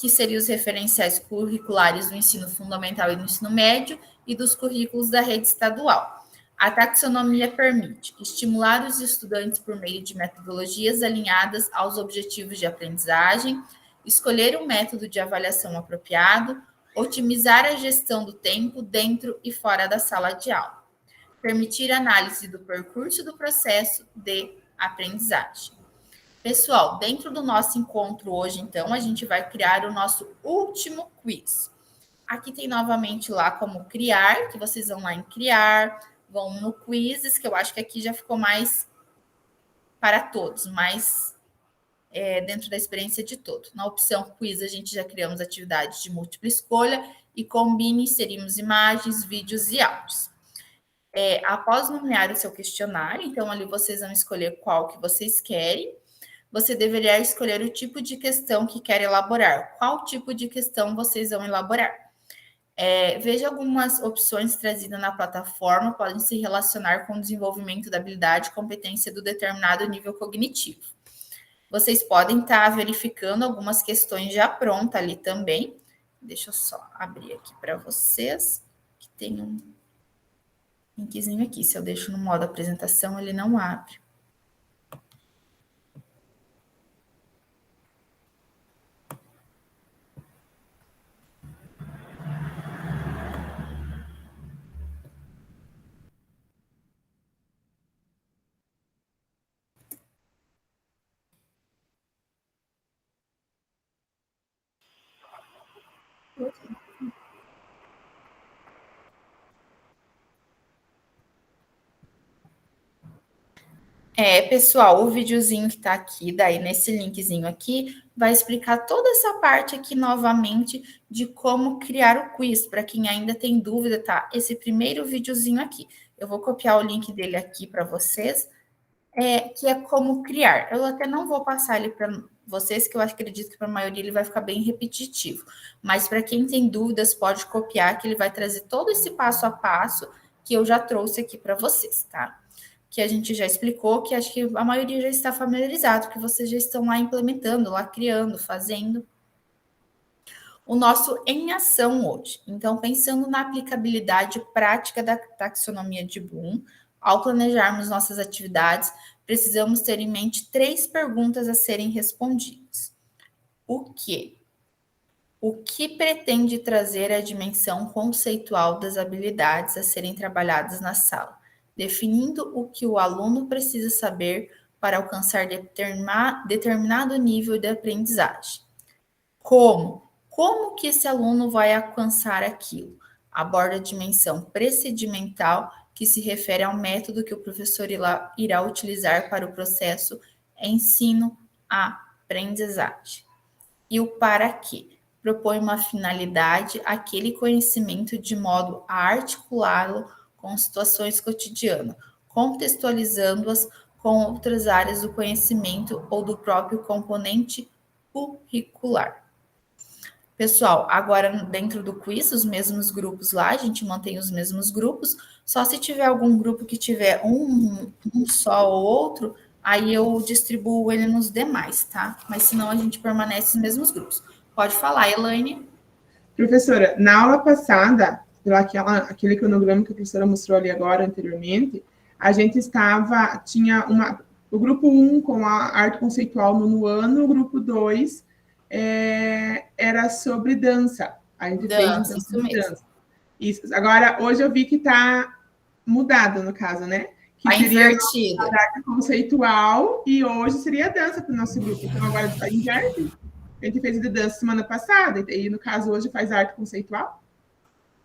que seriam os referenciais curriculares do ensino fundamental e do ensino médio e dos currículos da rede estadual. A taxonomia permite estimular os estudantes por meio de metodologias alinhadas aos objetivos de aprendizagem, escolher um método de avaliação apropriado, otimizar a gestão do tempo dentro e fora da sala de aula, permitir análise do percurso do processo de aprendizagem. Pessoal, dentro do nosso encontro hoje, então, a gente vai criar o nosso último quiz. Aqui tem novamente lá como criar, que vocês vão lá em criar, vão no quizzes, que eu acho que aqui já ficou mais para todos, mais dentro da experiência de todos. Na opção quiz, a gente já criamos atividades de múltipla escolha e combine, inserimos imagens, vídeos e áudios. Após nomear o seu questionário, então ali vocês vão escolher qual que vocês querem. Você deveria escolher o tipo de questão que quer elaborar. Qual tipo de questão vocês vão elaborar? Veja algumas opções trazidas na plataforma, podem se relacionar com o desenvolvimento da habilidade e competência do determinado nível cognitivo. Vocês podem estar verificando algumas questões já prontas ali também. Deixa eu só abrir aqui para vocês, que tem um linkzinho aqui. Se eu deixo no modo apresentação, ele não abre. Pessoal, o videozinho que está aqui, daí nesse linkzinho aqui, vai explicar toda essa parte aqui novamente de como criar o quiz. Para quem ainda tem dúvida, tá? Esse primeiro videozinho aqui. Eu vou copiar o link dele aqui para vocês, que é como criar. Eu até não vou passar ele para vocês, que eu acredito que para a maioria ele vai ficar bem repetitivo. Mas para quem tem dúvidas, pode copiar, que ele vai trazer todo esse passo a passo que eu já trouxe aqui para vocês, tá? Que a gente já explicou, que acho que a maioria já está familiarizado, que vocês já estão lá implementando, lá criando, fazendo. O nosso em ação hoje. Então, pensando na aplicabilidade prática da taxonomia de Bloom, ao planejarmos nossas atividades, precisamos ter em mente 3 perguntas a serem respondidas. O quê? O que pretende trazer a dimensão conceitual das habilidades a serem trabalhadas na sala? Definindo o que o aluno precisa saber para alcançar determinado nível de aprendizagem. Como? Como que esse aluno vai alcançar aquilo? Aborda a dimensão procedimental, que se refere ao método que o professor irá utilizar para o processo ensino-aprendizagem. E o para quê? Propõe uma finalidade, aquele conhecimento de modo a articulá-lo com situações cotidianas, contextualizando-as com outras áreas do conhecimento ou do próprio componente curricular. Pessoal, agora dentro do quiz, os mesmos grupos lá, a gente mantém os mesmos grupos, só se tiver algum grupo que tiver um só ou outro, aí eu distribuo ele nos demais, tá? Mas senão a gente permanece nos mesmos grupos. Pode falar, Elaine. Professora, na aula passada, aquele cronograma que a professora mostrou ali agora, anteriormente, a gente tinha o grupo 1 com a arte conceitual no ano, o grupo 2 era sobre dança. A gente fez sobre dança. Isso. Agora, hoje eu vi que está mudado, no caso, né? Que seria invertido. A arte conceitual e hoje seria a dança para o nosso grupo. Então, agora está invertido. A gente fez de dança semana passada, e no caso, hoje faz arte conceitual?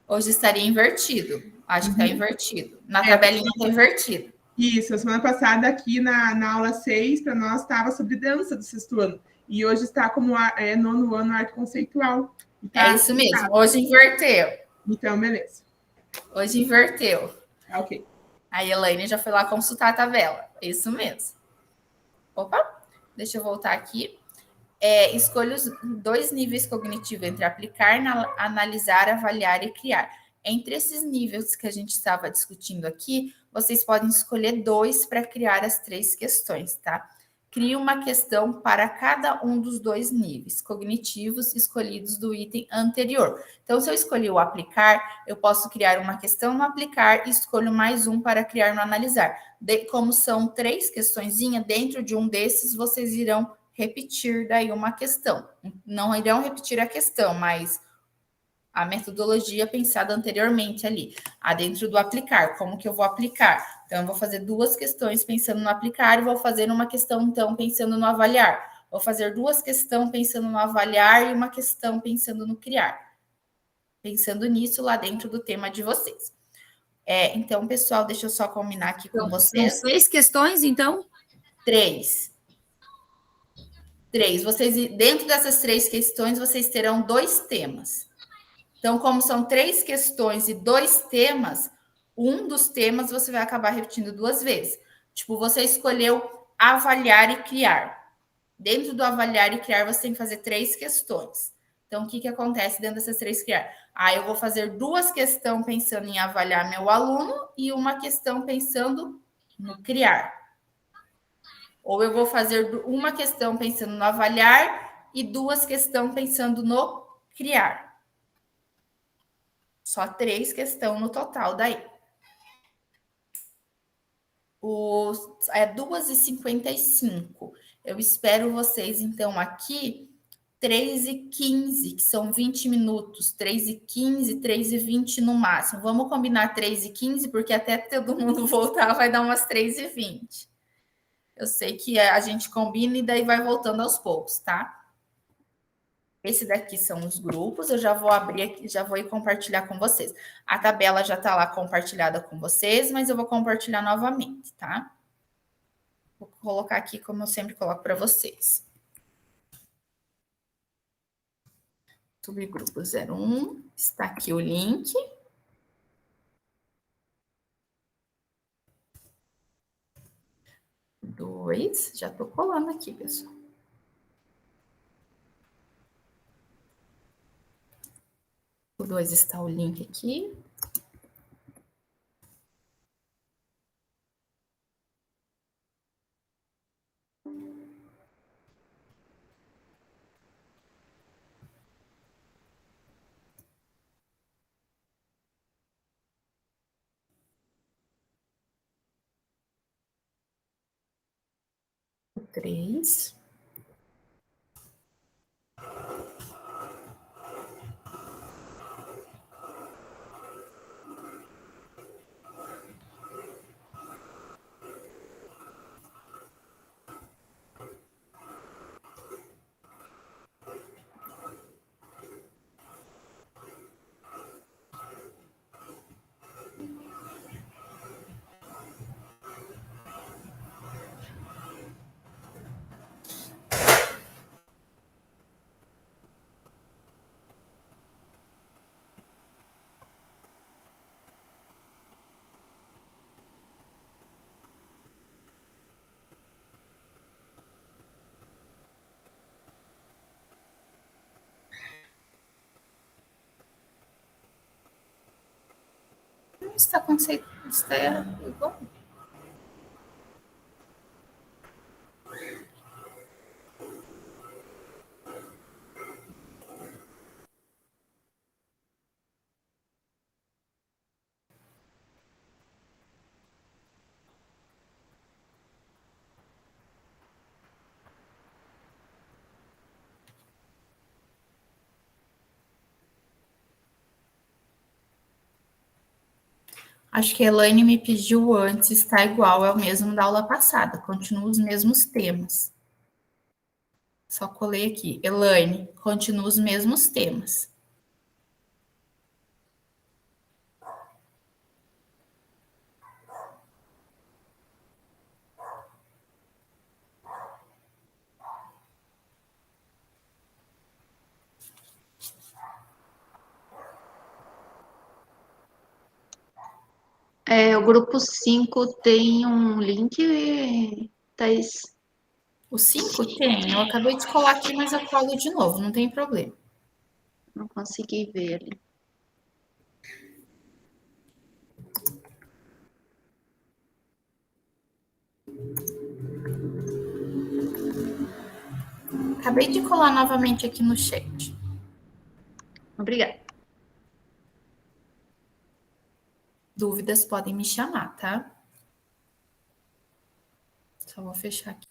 Hoje estaria invertido. Acho que está invertido. Na tabelinha está invertido. Isso, a semana passada aqui na aula 6, para nós, estava sobre dança do 6º ano. E hoje está como 9º ano arte conceitual. Tá, isso mesmo, hoje inverteu. Então, beleza. Hoje inverteu. Ok. A Elaine já foi lá consultar a tabela. Isso mesmo. Opa, deixa eu voltar aqui. Escolha os 2 níveis cognitivos entre aplicar, analisar, avaliar e criar. Entre esses níveis que a gente estava discutindo aqui, vocês podem escolher 2 para criar as 3 questões, tá? Crie uma questão para cada um dos 2 níveis cognitivos escolhidos do item anterior. Então, se eu escolhi o aplicar, eu posso criar uma questão no aplicar e escolho mais um para criar no analisar. Como são 3 questõezinhas, dentro de um desses, vocês irão repetir daí uma questão. Não irão repetir a questão, mas a metodologia pensada anteriormente ali. Dentro do aplicar, como que eu vou aplicar? Então, eu vou fazer 2 questões pensando no aplicar e vou fazer uma questão, então, pensando no avaliar. Vou fazer 2 questões pensando no avaliar e uma questão pensando no criar. Pensando nisso lá dentro do tema de vocês. Então, pessoal, deixa eu só combinar aqui com vocês. São 6 questões, então? 3. Vocês, dentro dessas 3 questões, vocês terão 2 temas. Então, como são 3 questões e 2 temas, um dos temas você vai acabar repetindo 2 vezes. Tipo, você escolheu avaliar e criar. Dentro do avaliar e criar, você tem que fazer 3 questões. Então, o que acontece dentro dessas 3 criar? Eu vou fazer 2 questões pensando em avaliar meu aluno e uma questão pensando no criar. Ou eu vou fazer uma questão pensando no avaliar e 2 questões pensando no criar. Só 3 questões no total daí. 2h55. Eu espero vocês, então, aqui, 3h15, que são 20 minutos. 3h15, 3h20 no máximo. Vamos combinar 3h15, porque até todo mundo voltar vai dar umas 3h20. Eu sei que a gente combina e daí vai voltando aos poucos, tá? Esse daqui são os grupos, eu já vou abrir aqui, já vou ir compartilhar com vocês. A tabela já está lá compartilhada com vocês, mas eu vou compartilhar novamente, tá? Vou colocar aqui como eu sempre coloco para vocês. Subgrupo 01, está aqui o link. Dois, já estou colando aqui, pessoal. O 2 está o link aqui. O 3. Está conceito, está igual. Acho que a Elaine me pediu antes, está igual, é o mesmo da aula passada, continua os mesmos temas. Só colei aqui, Elaine, continua os mesmos temas. O grupo 5 tem um link, Thaís? O 5 tem, eu acabei de colar aqui, mas eu colo de novo, não tem problema. Não consegui ver ali. Acabei de colar novamente aqui no chat. Obrigada. Dúvidas podem me chamar, tá? Só vou fechar aqui.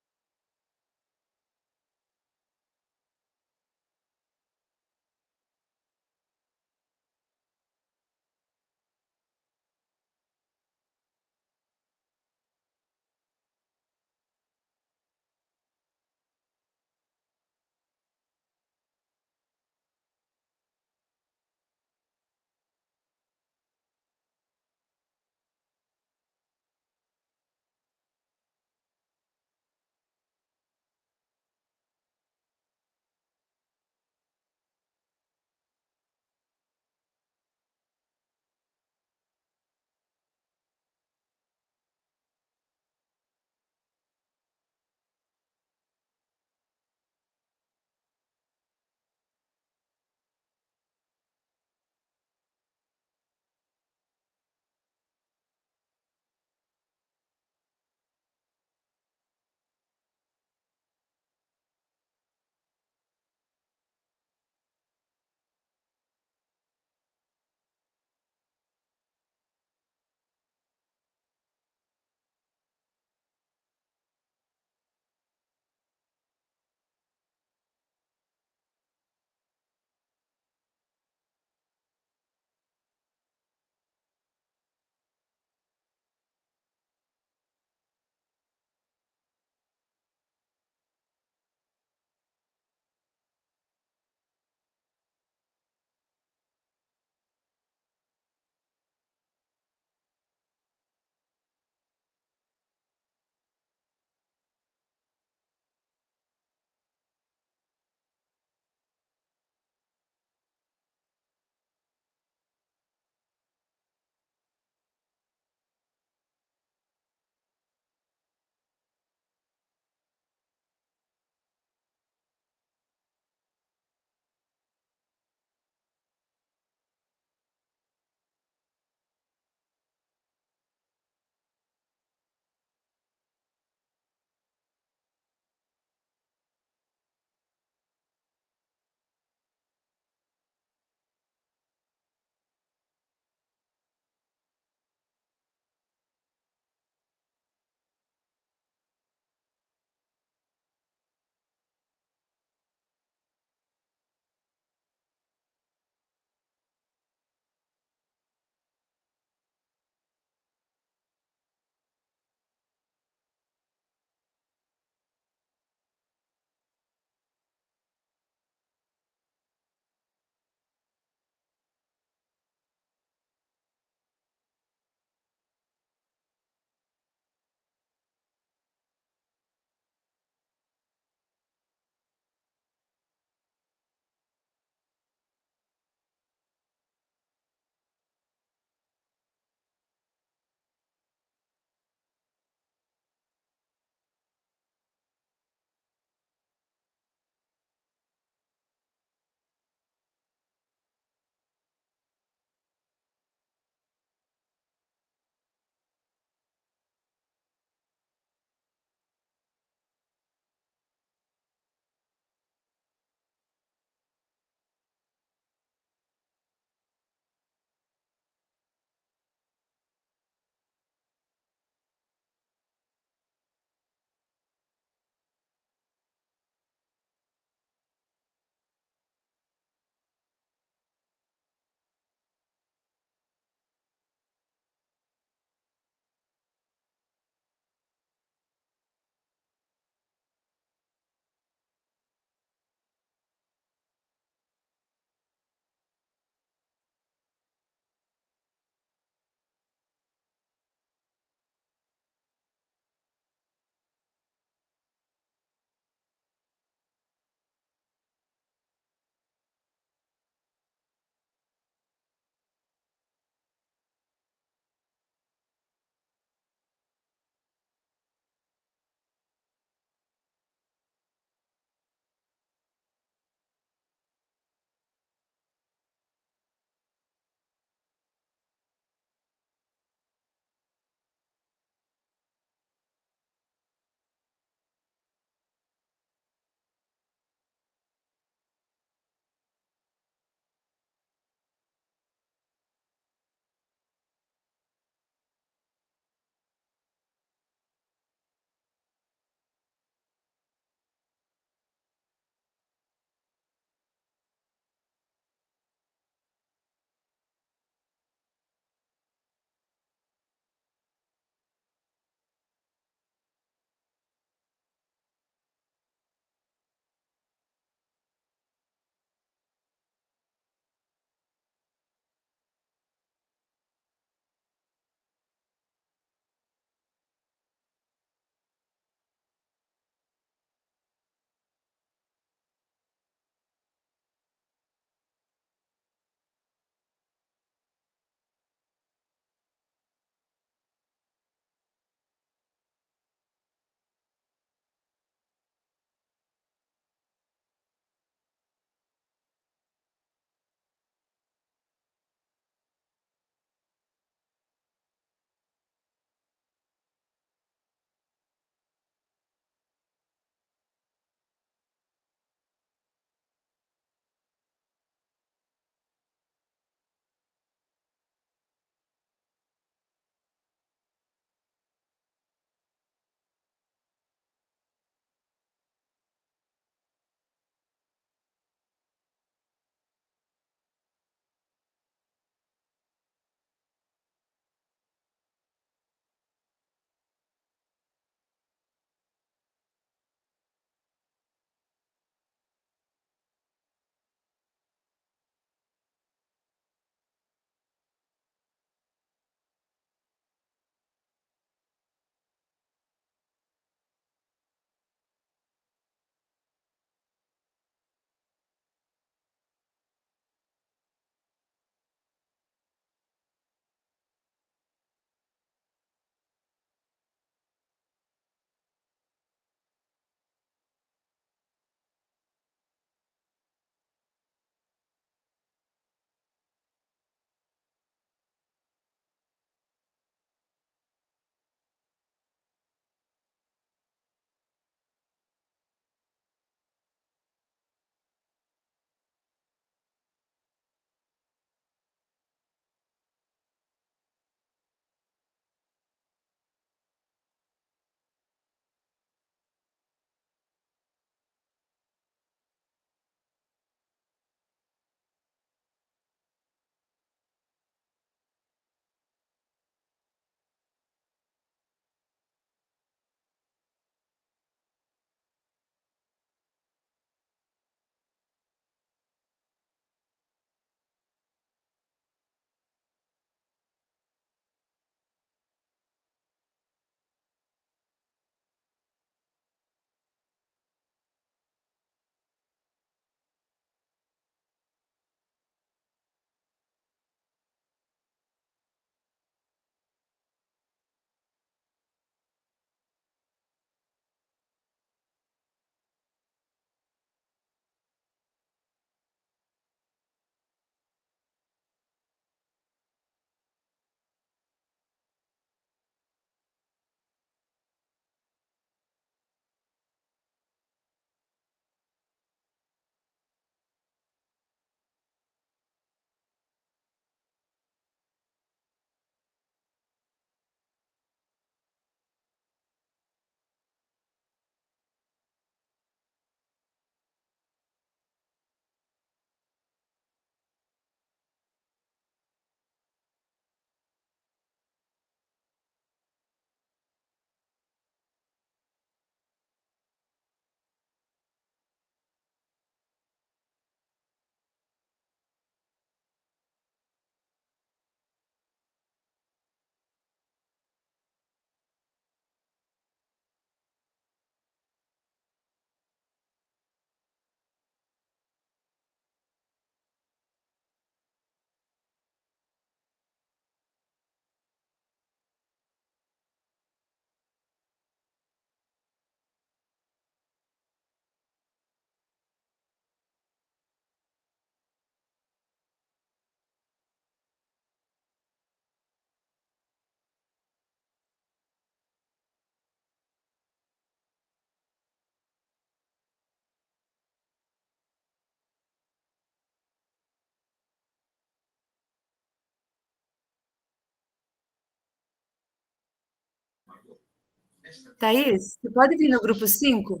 Thaís, você pode vir no grupo 5?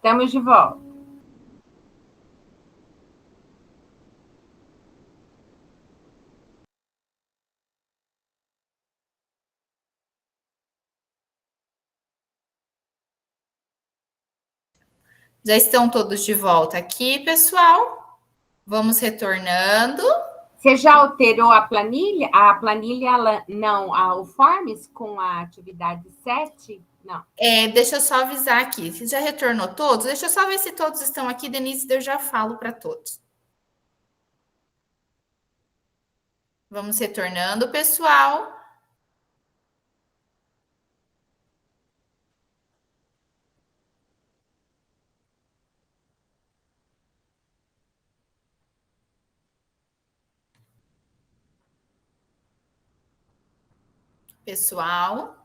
Estamos de volta. Já estão todos de volta aqui, pessoal? Vamos retornando. Você já alterou a planilha? A planilha, não, o Forms com a atividade 7? Não. Deixa eu só avisar aqui. Você já retornou todos? Deixa eu só ver se todos estão aqui, Denise, eu já falo para todos. Vamos retornando, pessoal. Pessoal.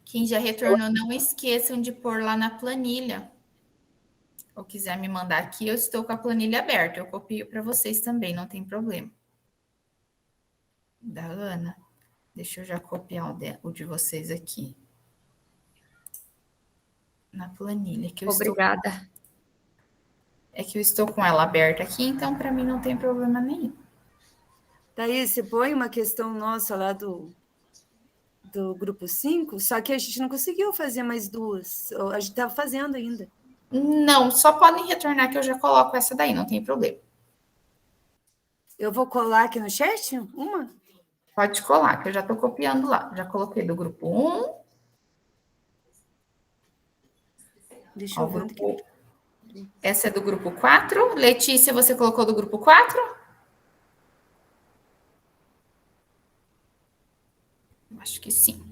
Quem já retornou, não esqueçam de pôr lá na planilha. Ou quiser me mandar aqui, eu estou com a planilha aberta. Eu copio para vocês também, não tem problema. Da Ana. Deixa eu já copiar o de vocês aqui. Na planilha que eu Obrigada. estou. É que eu estou com ela aberta aqui, então para mim não tem problema nenhum. Daí você põe uma questão nossa lá do grupo 5, só que a gente não conseguiu fazer mais duas. A gente estava fazendo ainda. Não, só podem retornar que eu já coloco essa daí, não tem problema. Eu vou colar aqui no chat uma? Pode colar, que eu já estou copiando lá. Já coloquei do grupo 1. Deixa eu ver. Grupo... Essa é do grupo 4. Letícia, você colocou do grupo 4? Acho que sim.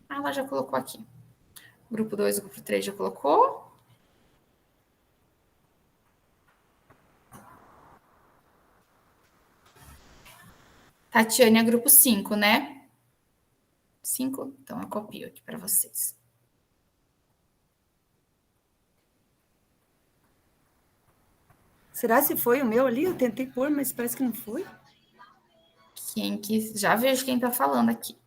Ela já colocou aqui. Grupo 2, grupo 3 já colocou. Tatiane é grupo 5, né? 5? Então eu copio aqui para vocês. Será se foi o meu ali? Eu tentei pôr, mas parece que não foi. Já vejo quem está falando aqui.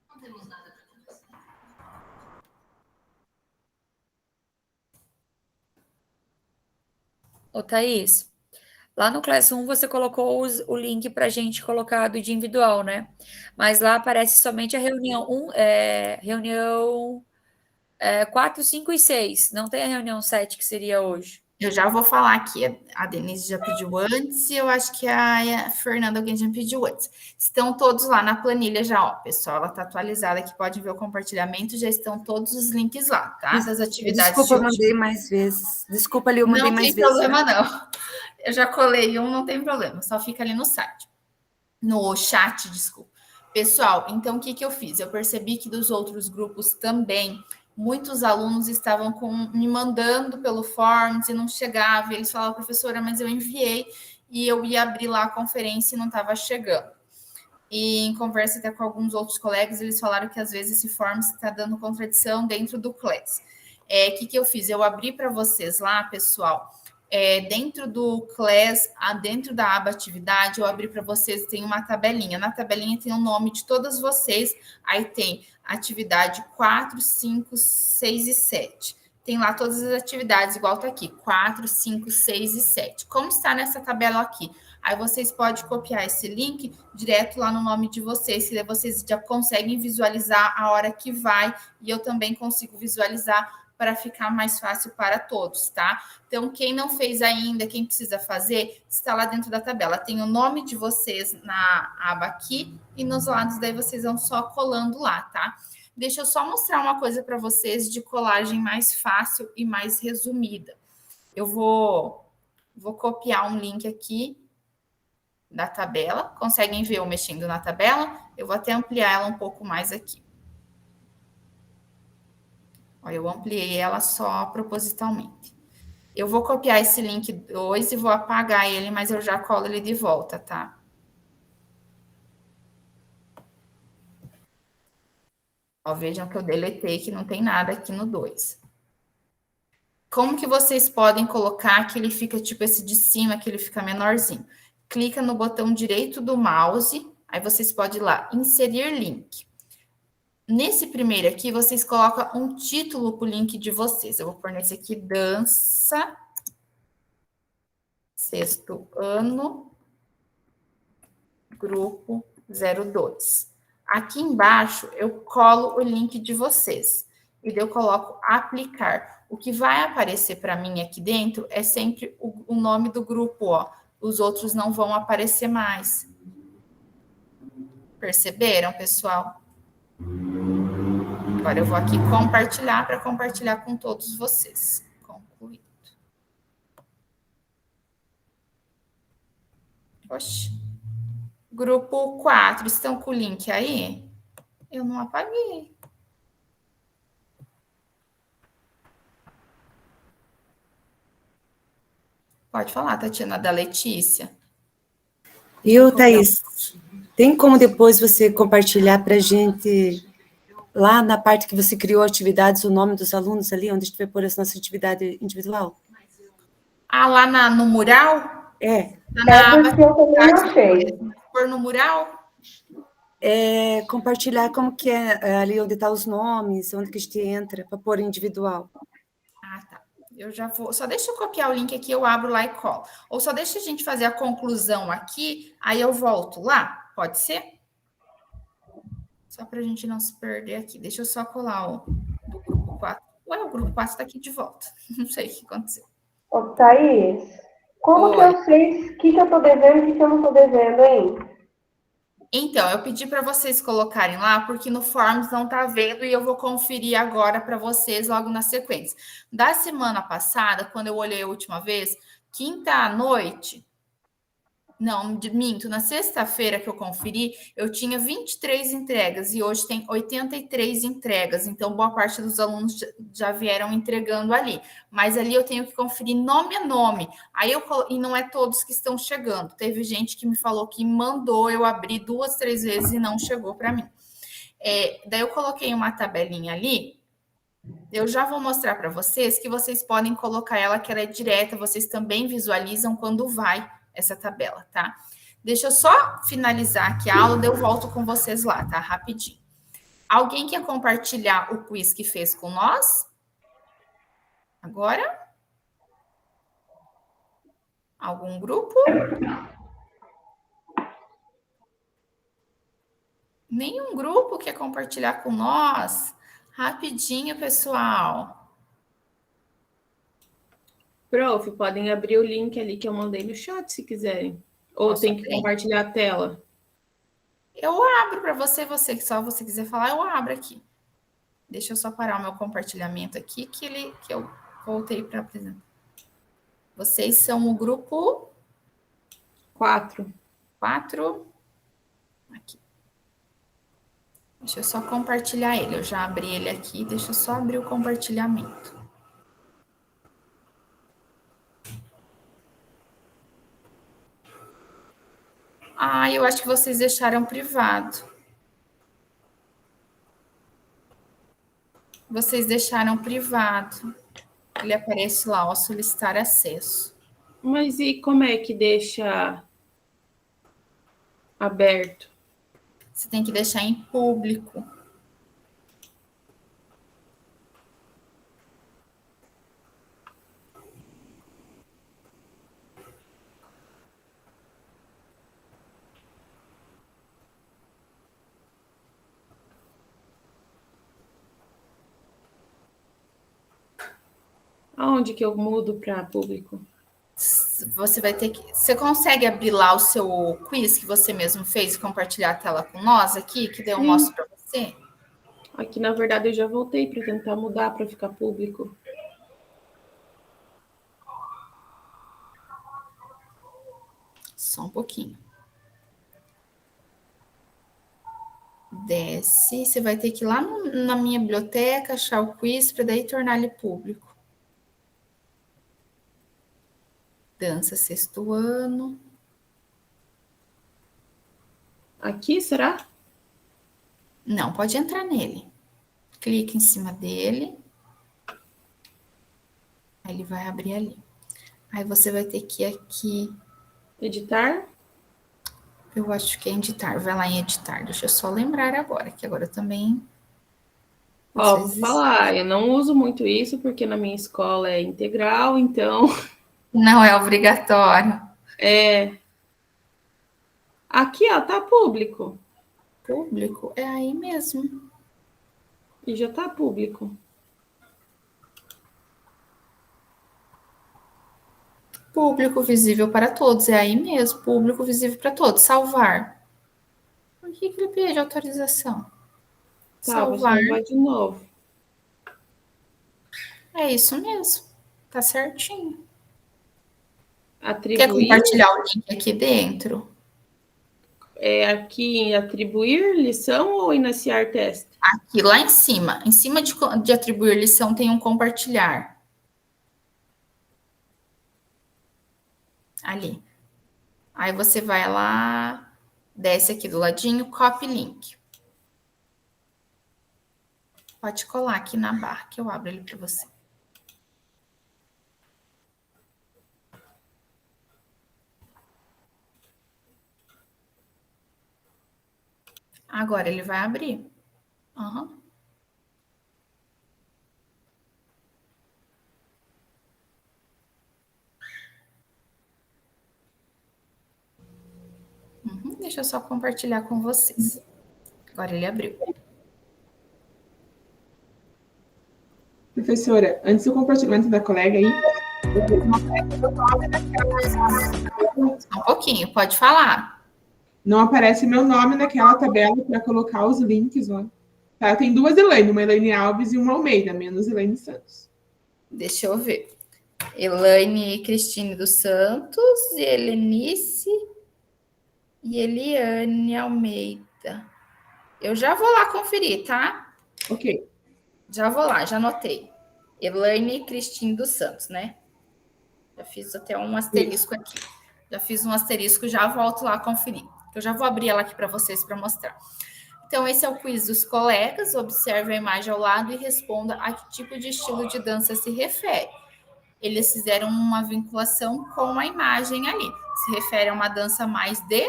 Não temos nada para conversar. Ô, Thaís, lá no Classroom você colocou o link para a gente colocar do dia individual, né? Mas lá aparece somente a reunião 4, 5 e 6. Não tem a reunião 7, que seria hoje. Eu já vou falar aqui. A Denise já pediu antes e eu acho que a Fernanda, alguém já pediu antes. Estão todos lá na planilha já, ó, pessoal. Ela está atualizada aqui, pode ver o compartilhamento. Já estão todos os links lá, tá? Das atividades. Desculpa, eu mandei mais vezes. Desculpa ali, eu mandei mais vezes. Não tem problema, não. Eu já colei não tem problema. Só fica ali no site. No chat, desculpa. Pessoal, então o que eu fiz? Eu percebi que dos outros grupos também muitos alunos estavam me mandando pelo Forms e não chegava. E eles falavam, professora, mas eu enviei e eu ia abrir lá a conferência e não estava chegando. E em conversa até com alguns outros colegas, eles falaram que às vezes esse Forms está dando contradição dentro do Class. O que eu fiz? Eu abri para vocês lá, pessoal, dentro do Class, dentro da aba atividade, eu abri para vocês, tem uma tabelinha. Na tabelinha tem o nome de todas vocês, aí tem atividade 4, 5, 6 e 7. Tem lá todas as atividades, igual tá aqui, 4, 5, 6 e 7. Como está nessa tabela aqui? Aí vocês podem copiar esse link direto lá no nome de vocês, que vocês já conseguem visualizar a hora que vai, e eu também consigo visualizar para ficar mais fácil para todos, tá? Então, quem não fez ainda, quem precisa fazer, está lá dentro da tabela. Tem o nome de vocês na aba aqui e nos lados daí vocês vão só colando lá, tá? Deixa eu só mostrar uma coisa para vocês de colagem mais fácil e mais resumida. Eu vou copiar um link aqui da tabela. Conseguem ver eu mexendo na tabela? Eu vou até ampliar ela um pouco mais aqui. Eu ampliei ela só propositalmente. Eu vou copiar esse link 2 e vou apagar ele, mas eu já colo ele de volta, tá? Vejam que eu deletei, que não tem nada aqui no 2. Como que vocês podem colocar que ele fica tipo esse de cima, que ele fica menorzinho? Clica no botão direito do mouse, aí vocês podem ir lá, inserir link. Nesse primeiro aqui, vocês colocam um título para o link de vocês. Eu vou pôr nesse aqui, dança, sexto ano, grupo 02. Aqui embaixo, eu colo o link de vocês. E daí eu coloco aplicar. O que vai aparecer para mim aqui dentro é sempre o nome do grupo, ó. Os outros não vão aparecer mais. Perceberam, pessoal? Agora eu vou aqui compartilhar para compartilhar com todos vocês. Concluído. Oxe. Grupo 4, estão com o link aí? Eu não apaguei. Pode falar, Tatiana, da Letícia. E o Thaís, tem como depois você compartilhar para a gente, lá na parte que você criou atividades, o nome dos alunos ali, onde a gente vai pôr essa nossa atividade individual? Ah, lá no mural? É. Porque eu também não achei. Pôr no mural? Compartilhar como que é ali onde estão os nomes, onde que a gente entra, para pôr individual. Ah, tá. Eu já vou. Só deixa eu copiar o link aqui, eu abro lá e colo. Ou só deixa a gente fazer a conclusão aqui, aí eu volto lá. Pode ser? Só para a gente não se perder aqui. Deixa eu só colar o do grupo 4. Ué, o grupo 4 está aqui de volta. Não sei o que aconteceu. Ô, Thaís, como que eu sei o que eu estou devendo e o que eu não estou devendo, hein? Então, eu pedi para vocês colocarem lá, porque no Forms não está vendo e eu vou conferir agora para vocês logo na sequência. Da semana passada, quando eu olhei a última vez, quinta à noite, não, minto, na sexta-feira que eu conferi, eu tinha 23 entregas e hoje tem 83 entregas, então boa parte dos alunos já vieram entregando ali, mas ali eu tenho que conferir nome a nome, e não é todos que estão chegando, teve gente que me falou que mandou, eu abri 2, 3 vezes e não chegou para mim. Daí eu coloquei uma tabelinha ali, eu já vou mostrar para vocês que vocês podem colocar ela, que ela é direta, vocês também visualizam quando vai essa tabela, tá? Deixa eu só finalizar aqui a aula, daí eu volto com vocês lá, tá? Rapidinho. Alguém quer compartilhar o quiz que fez com nós? Agora? Algum grupo? Nenhum grupo quer compartilhar com nós? Rapidinho, pessoal. Prof, podem abrir o link ali que eu mandei no chat, se quiserem. Ou tem que compartilhar a tela? Eu abro para você que só você quiser falar, eu abro aqui. Deixa eu só parar o meu compartilhamento aqui, que eu voltei para apresentar. Vocês são o grupo 4. 4. Aqui. Deixa eu só compartilhar ele. Eu já abri ele aqui, deixa eu só abrir o compartilhamento. Ah, eu acho que vocês deixaram privado. Vocês deixaram privado. Ele aparece lá, ó, solicitar acesso. Mas e como é que deixa aberto? Você tem que deixar em público. Aonde que eu mudo para público? Você vai ter que... Você consegue abrir lá o seu quiz que você mesmo fez e compartilhar a tela com nós aqui, que daí eu mostro para você? Aqui, na verdade, eu já voltei para tentar mudar para ficar público. Só um pouquinho. Desce, você vai ter que ir lá na minha biblioteca, achar o quiz para daí tornar ele público. Dança sexto ano. Aqui, será? Não, pode entrar nele. Clica em cima dele. Aí ele vai abrir ali. Aí você vai ter que ir aqui... Editar? Eu acho que é editar. Vai lá em editar. Deixa eu só lembrar agora, que agora eu também... Ó, vou falar, eu não uso muito isso, porque na minha escola é integral, então... Não é obrigatório. Aqui, ó, tá público. Público? É aí mesmo. E já tá público. Público visível para todos. É aí mesmo. Público visível para todos. Salvar. Por que ele pede autorização? Tá, Salvar. você vai de novo. É isso mesmo. Tá certinho. Atribuir. Quer compartilhar o link aqui dentro? É aqui em atribuir lição ou iniciar teste? Aqui, lá em cima. Em cima de atribuir lição tem um compartilhar. Ali. Aí você vai lá, desce aqui do ladinho, copy link. Pode colar aqui na barra que eu abro ele para você. Agora ele vai abrir. Uhum. Deixa eu só compartilhar com vocês. Agora ele abriu. Professora, antes do compartilhamento da colega aí, um pouquinho, pode falar. Não aparece meu nome naquela tabela para colocar os links lá. Tá? Tem duas Elaine, uma Elaine Alves e uma Almeida, menos Elaine Santos. Deixa eu ver. Elaine Cristine dos Santos, e Helenice e Eliane Almeida. Eu já vou lá conferir, tá? Ok. Já vou lá, já anotei. Elaine Cristine dos Santos, né? Já fiz até um asterisco aqui. Já fiz um asterisco, já volto lá conferir. Eu já vou abrir ela aqui para vocês para mostrar. Então, esse é o quiz dos colegas. Observe a imagem ao lado e responda a que tipo de estilo de dança se refere. Eles fizeram uma vinculação com a imagem ali. Se refere a uma dança mais de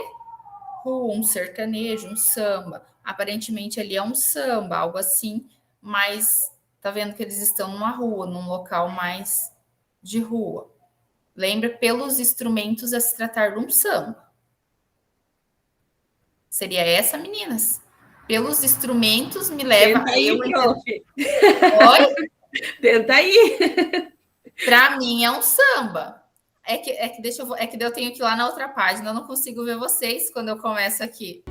rua, um sertanejo, um samba. Aparentemente ali é um samba, algo assim, mas tá vendo que eles estão numa rua, num local mais de rua. Lembra, pelos instrumentos a se tratar de um samba. Seria essa, meninas? Pelos instrumentos me leva... Tenta aí, prof. Oi? Tenta aí. Para mim é um samba. É que eu tenho que ir lá na outra página. Eu não consigo ver vocês quando eu começo aqui.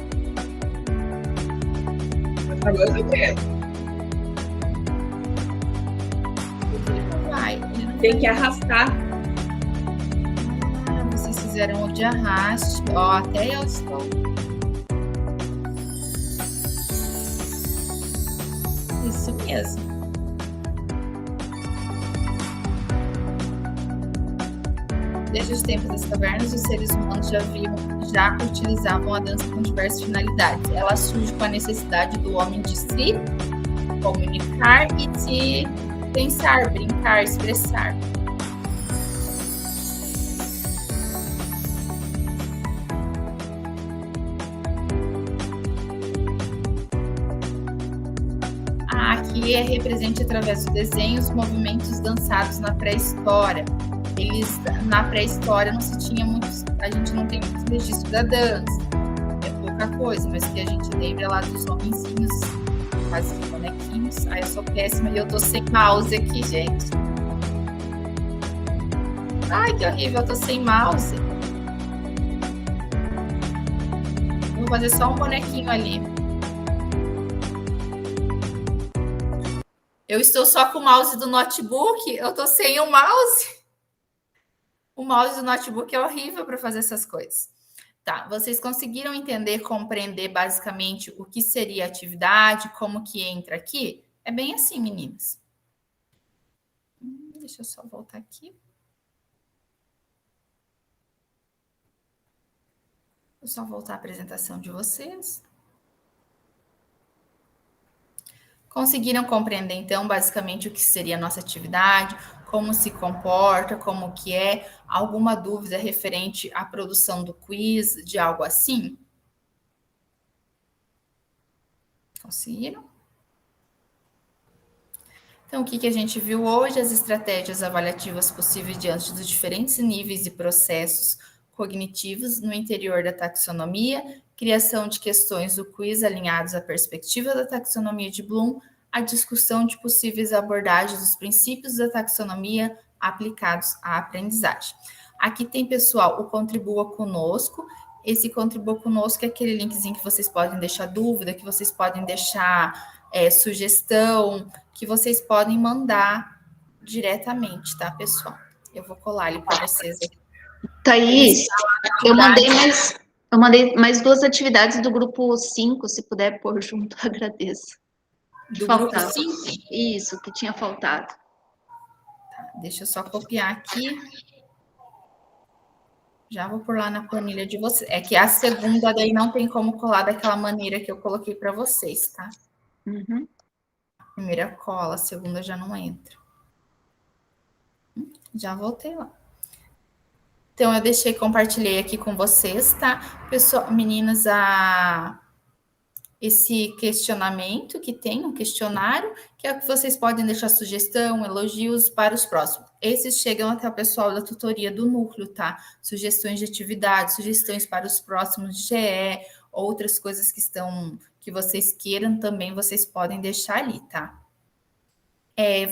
Vai. Tem que arrastar. Vocês fizeram o de arraste. Ó, até eu estou. Isso mesmo. Desde os tempos das cavernas, os seres humanos já utilizavam a dança com diversas finalidades. Ela surge com a necessidade do homem de se comunicar e de pensar, brincar, expressar. Aqui é represente através do desenho os movimentos dançados na pré-história. Na pré-história não se tinha muitos, a gente não tem muito registro da dança, é pouca coisa, mas que a gente lembra lá dos homenzinhos, quase que bonequinhos. Ai, eu sou péssima e eu tô sem mouse aqui, gente. Ai, que horrível, eu tô sem mouse. Vou fazer só um bonequinho ali. Eu estou só com o mouse do notebook, eu tô sem o mouse. O mouse do notebook é horrível para fazer essas coisas. Tá, vocês conseguiram entender, compreender basicamente o que seria a atividade, como que entra aqui? É bem assim, meninas. Deixa eu só voltar aqui. Vou só voltar à apresentação de vocês. Conseguiram compreender, então, basicamente o que seria a nossa atividade, como se comporta, como que é, alguma dúvida referente à produção do quiz, de algo assim? Conseguiram? Então, o que a gente viu hoje? As estratégias avaliativas possíveis diante dos diferentes níveis e processos cognitivos no interior da taxonomia, criação de questões do quiz alinhados à perspectiva da taxonomia de Bloom, a discussão de possíveis abordagens dos princípios da taxonomia aplicados à aprendizagem. Aqui tem, pessoal, o Contribua Conosco. Esse Contribua Conosco é aquele linkzinho que vocês podem deixar dúvida, que vocês podem deixar sugestão, que vocês podem mandar diretamente, tá, pessoal? Eu vou colar ali para vocês aqui. Thaís, eu mandei mais 2 atividades do grupo 5, se puder pôr junto, agradeço. Do grupo 5? Isso, que tinha faltado. Tá, deixa eu só copiar aqui. Já vou pôr lá na planilha de vocês. É que a segunda daí não tem como colar daquela maneira que eu coloquei para vocês, tá? Uhum. A primeira cola, a segunda já não entra. Já voltei lá. Então, eu compartilhei aqui com vocês, tá? Pessoal, meninas, esse questionamento que tem, um questionário, que é o que vocês podem deixar sugestão, elogios para os próximos. Esses chegam até o pessoal da tutoria do núcleo, tá? Sugestões de atividade, sugestões para os próximos de GE, outras coisas que vocês queiram também, vocês podem deixar ali, tá?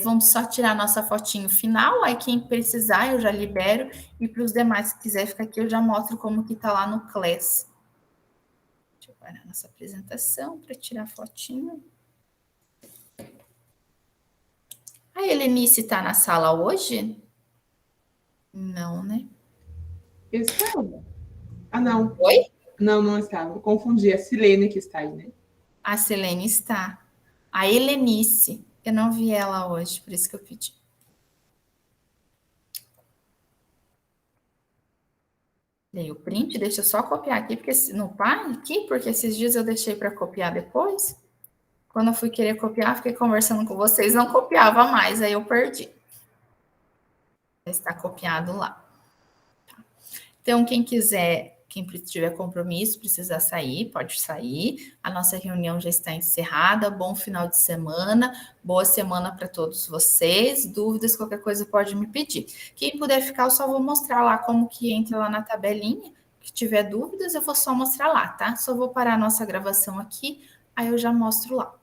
Vamos só tirar nossa fotinho final, aí quem precisar eu já libero, e para os demais que quiser ficar aqui, eu já mostro como que tá lá no Class. Deixa eu parar nossa apresentação para tirar a fotinho. A Helenice está na sala hoje? Não, né? Estava. Ah, não. Oi? Não, não estava. Eu confundi. A Silene que está aí, né? A Silene está. A Helenice. Eu não vi ela hoje, por isso que eu pedi. Dei o print, deixa eu só copiar aqui, porque no pai aqui, porque esses dias eu deixei para copiar depois. Quando eu fui querer copiar, fiquei conversando com vocês, não copiava mais, aí eu perdi. Está copiado lá. Então, quem tiver compromisso, precisar sair, pode sair. A nossa reunião já está encerrada. Bom final de semana, boa semana para todos vocês. Dúvidas, qualquer coisa pode me pedir. Quem puder ficar, eu só vou mostrar lá como que entra lá na tabelinha. Se tiver dúvidas, eu vou só mostrar lá, tá? Só vou parar a nossa gravação aqui, aí eu já mostro lá.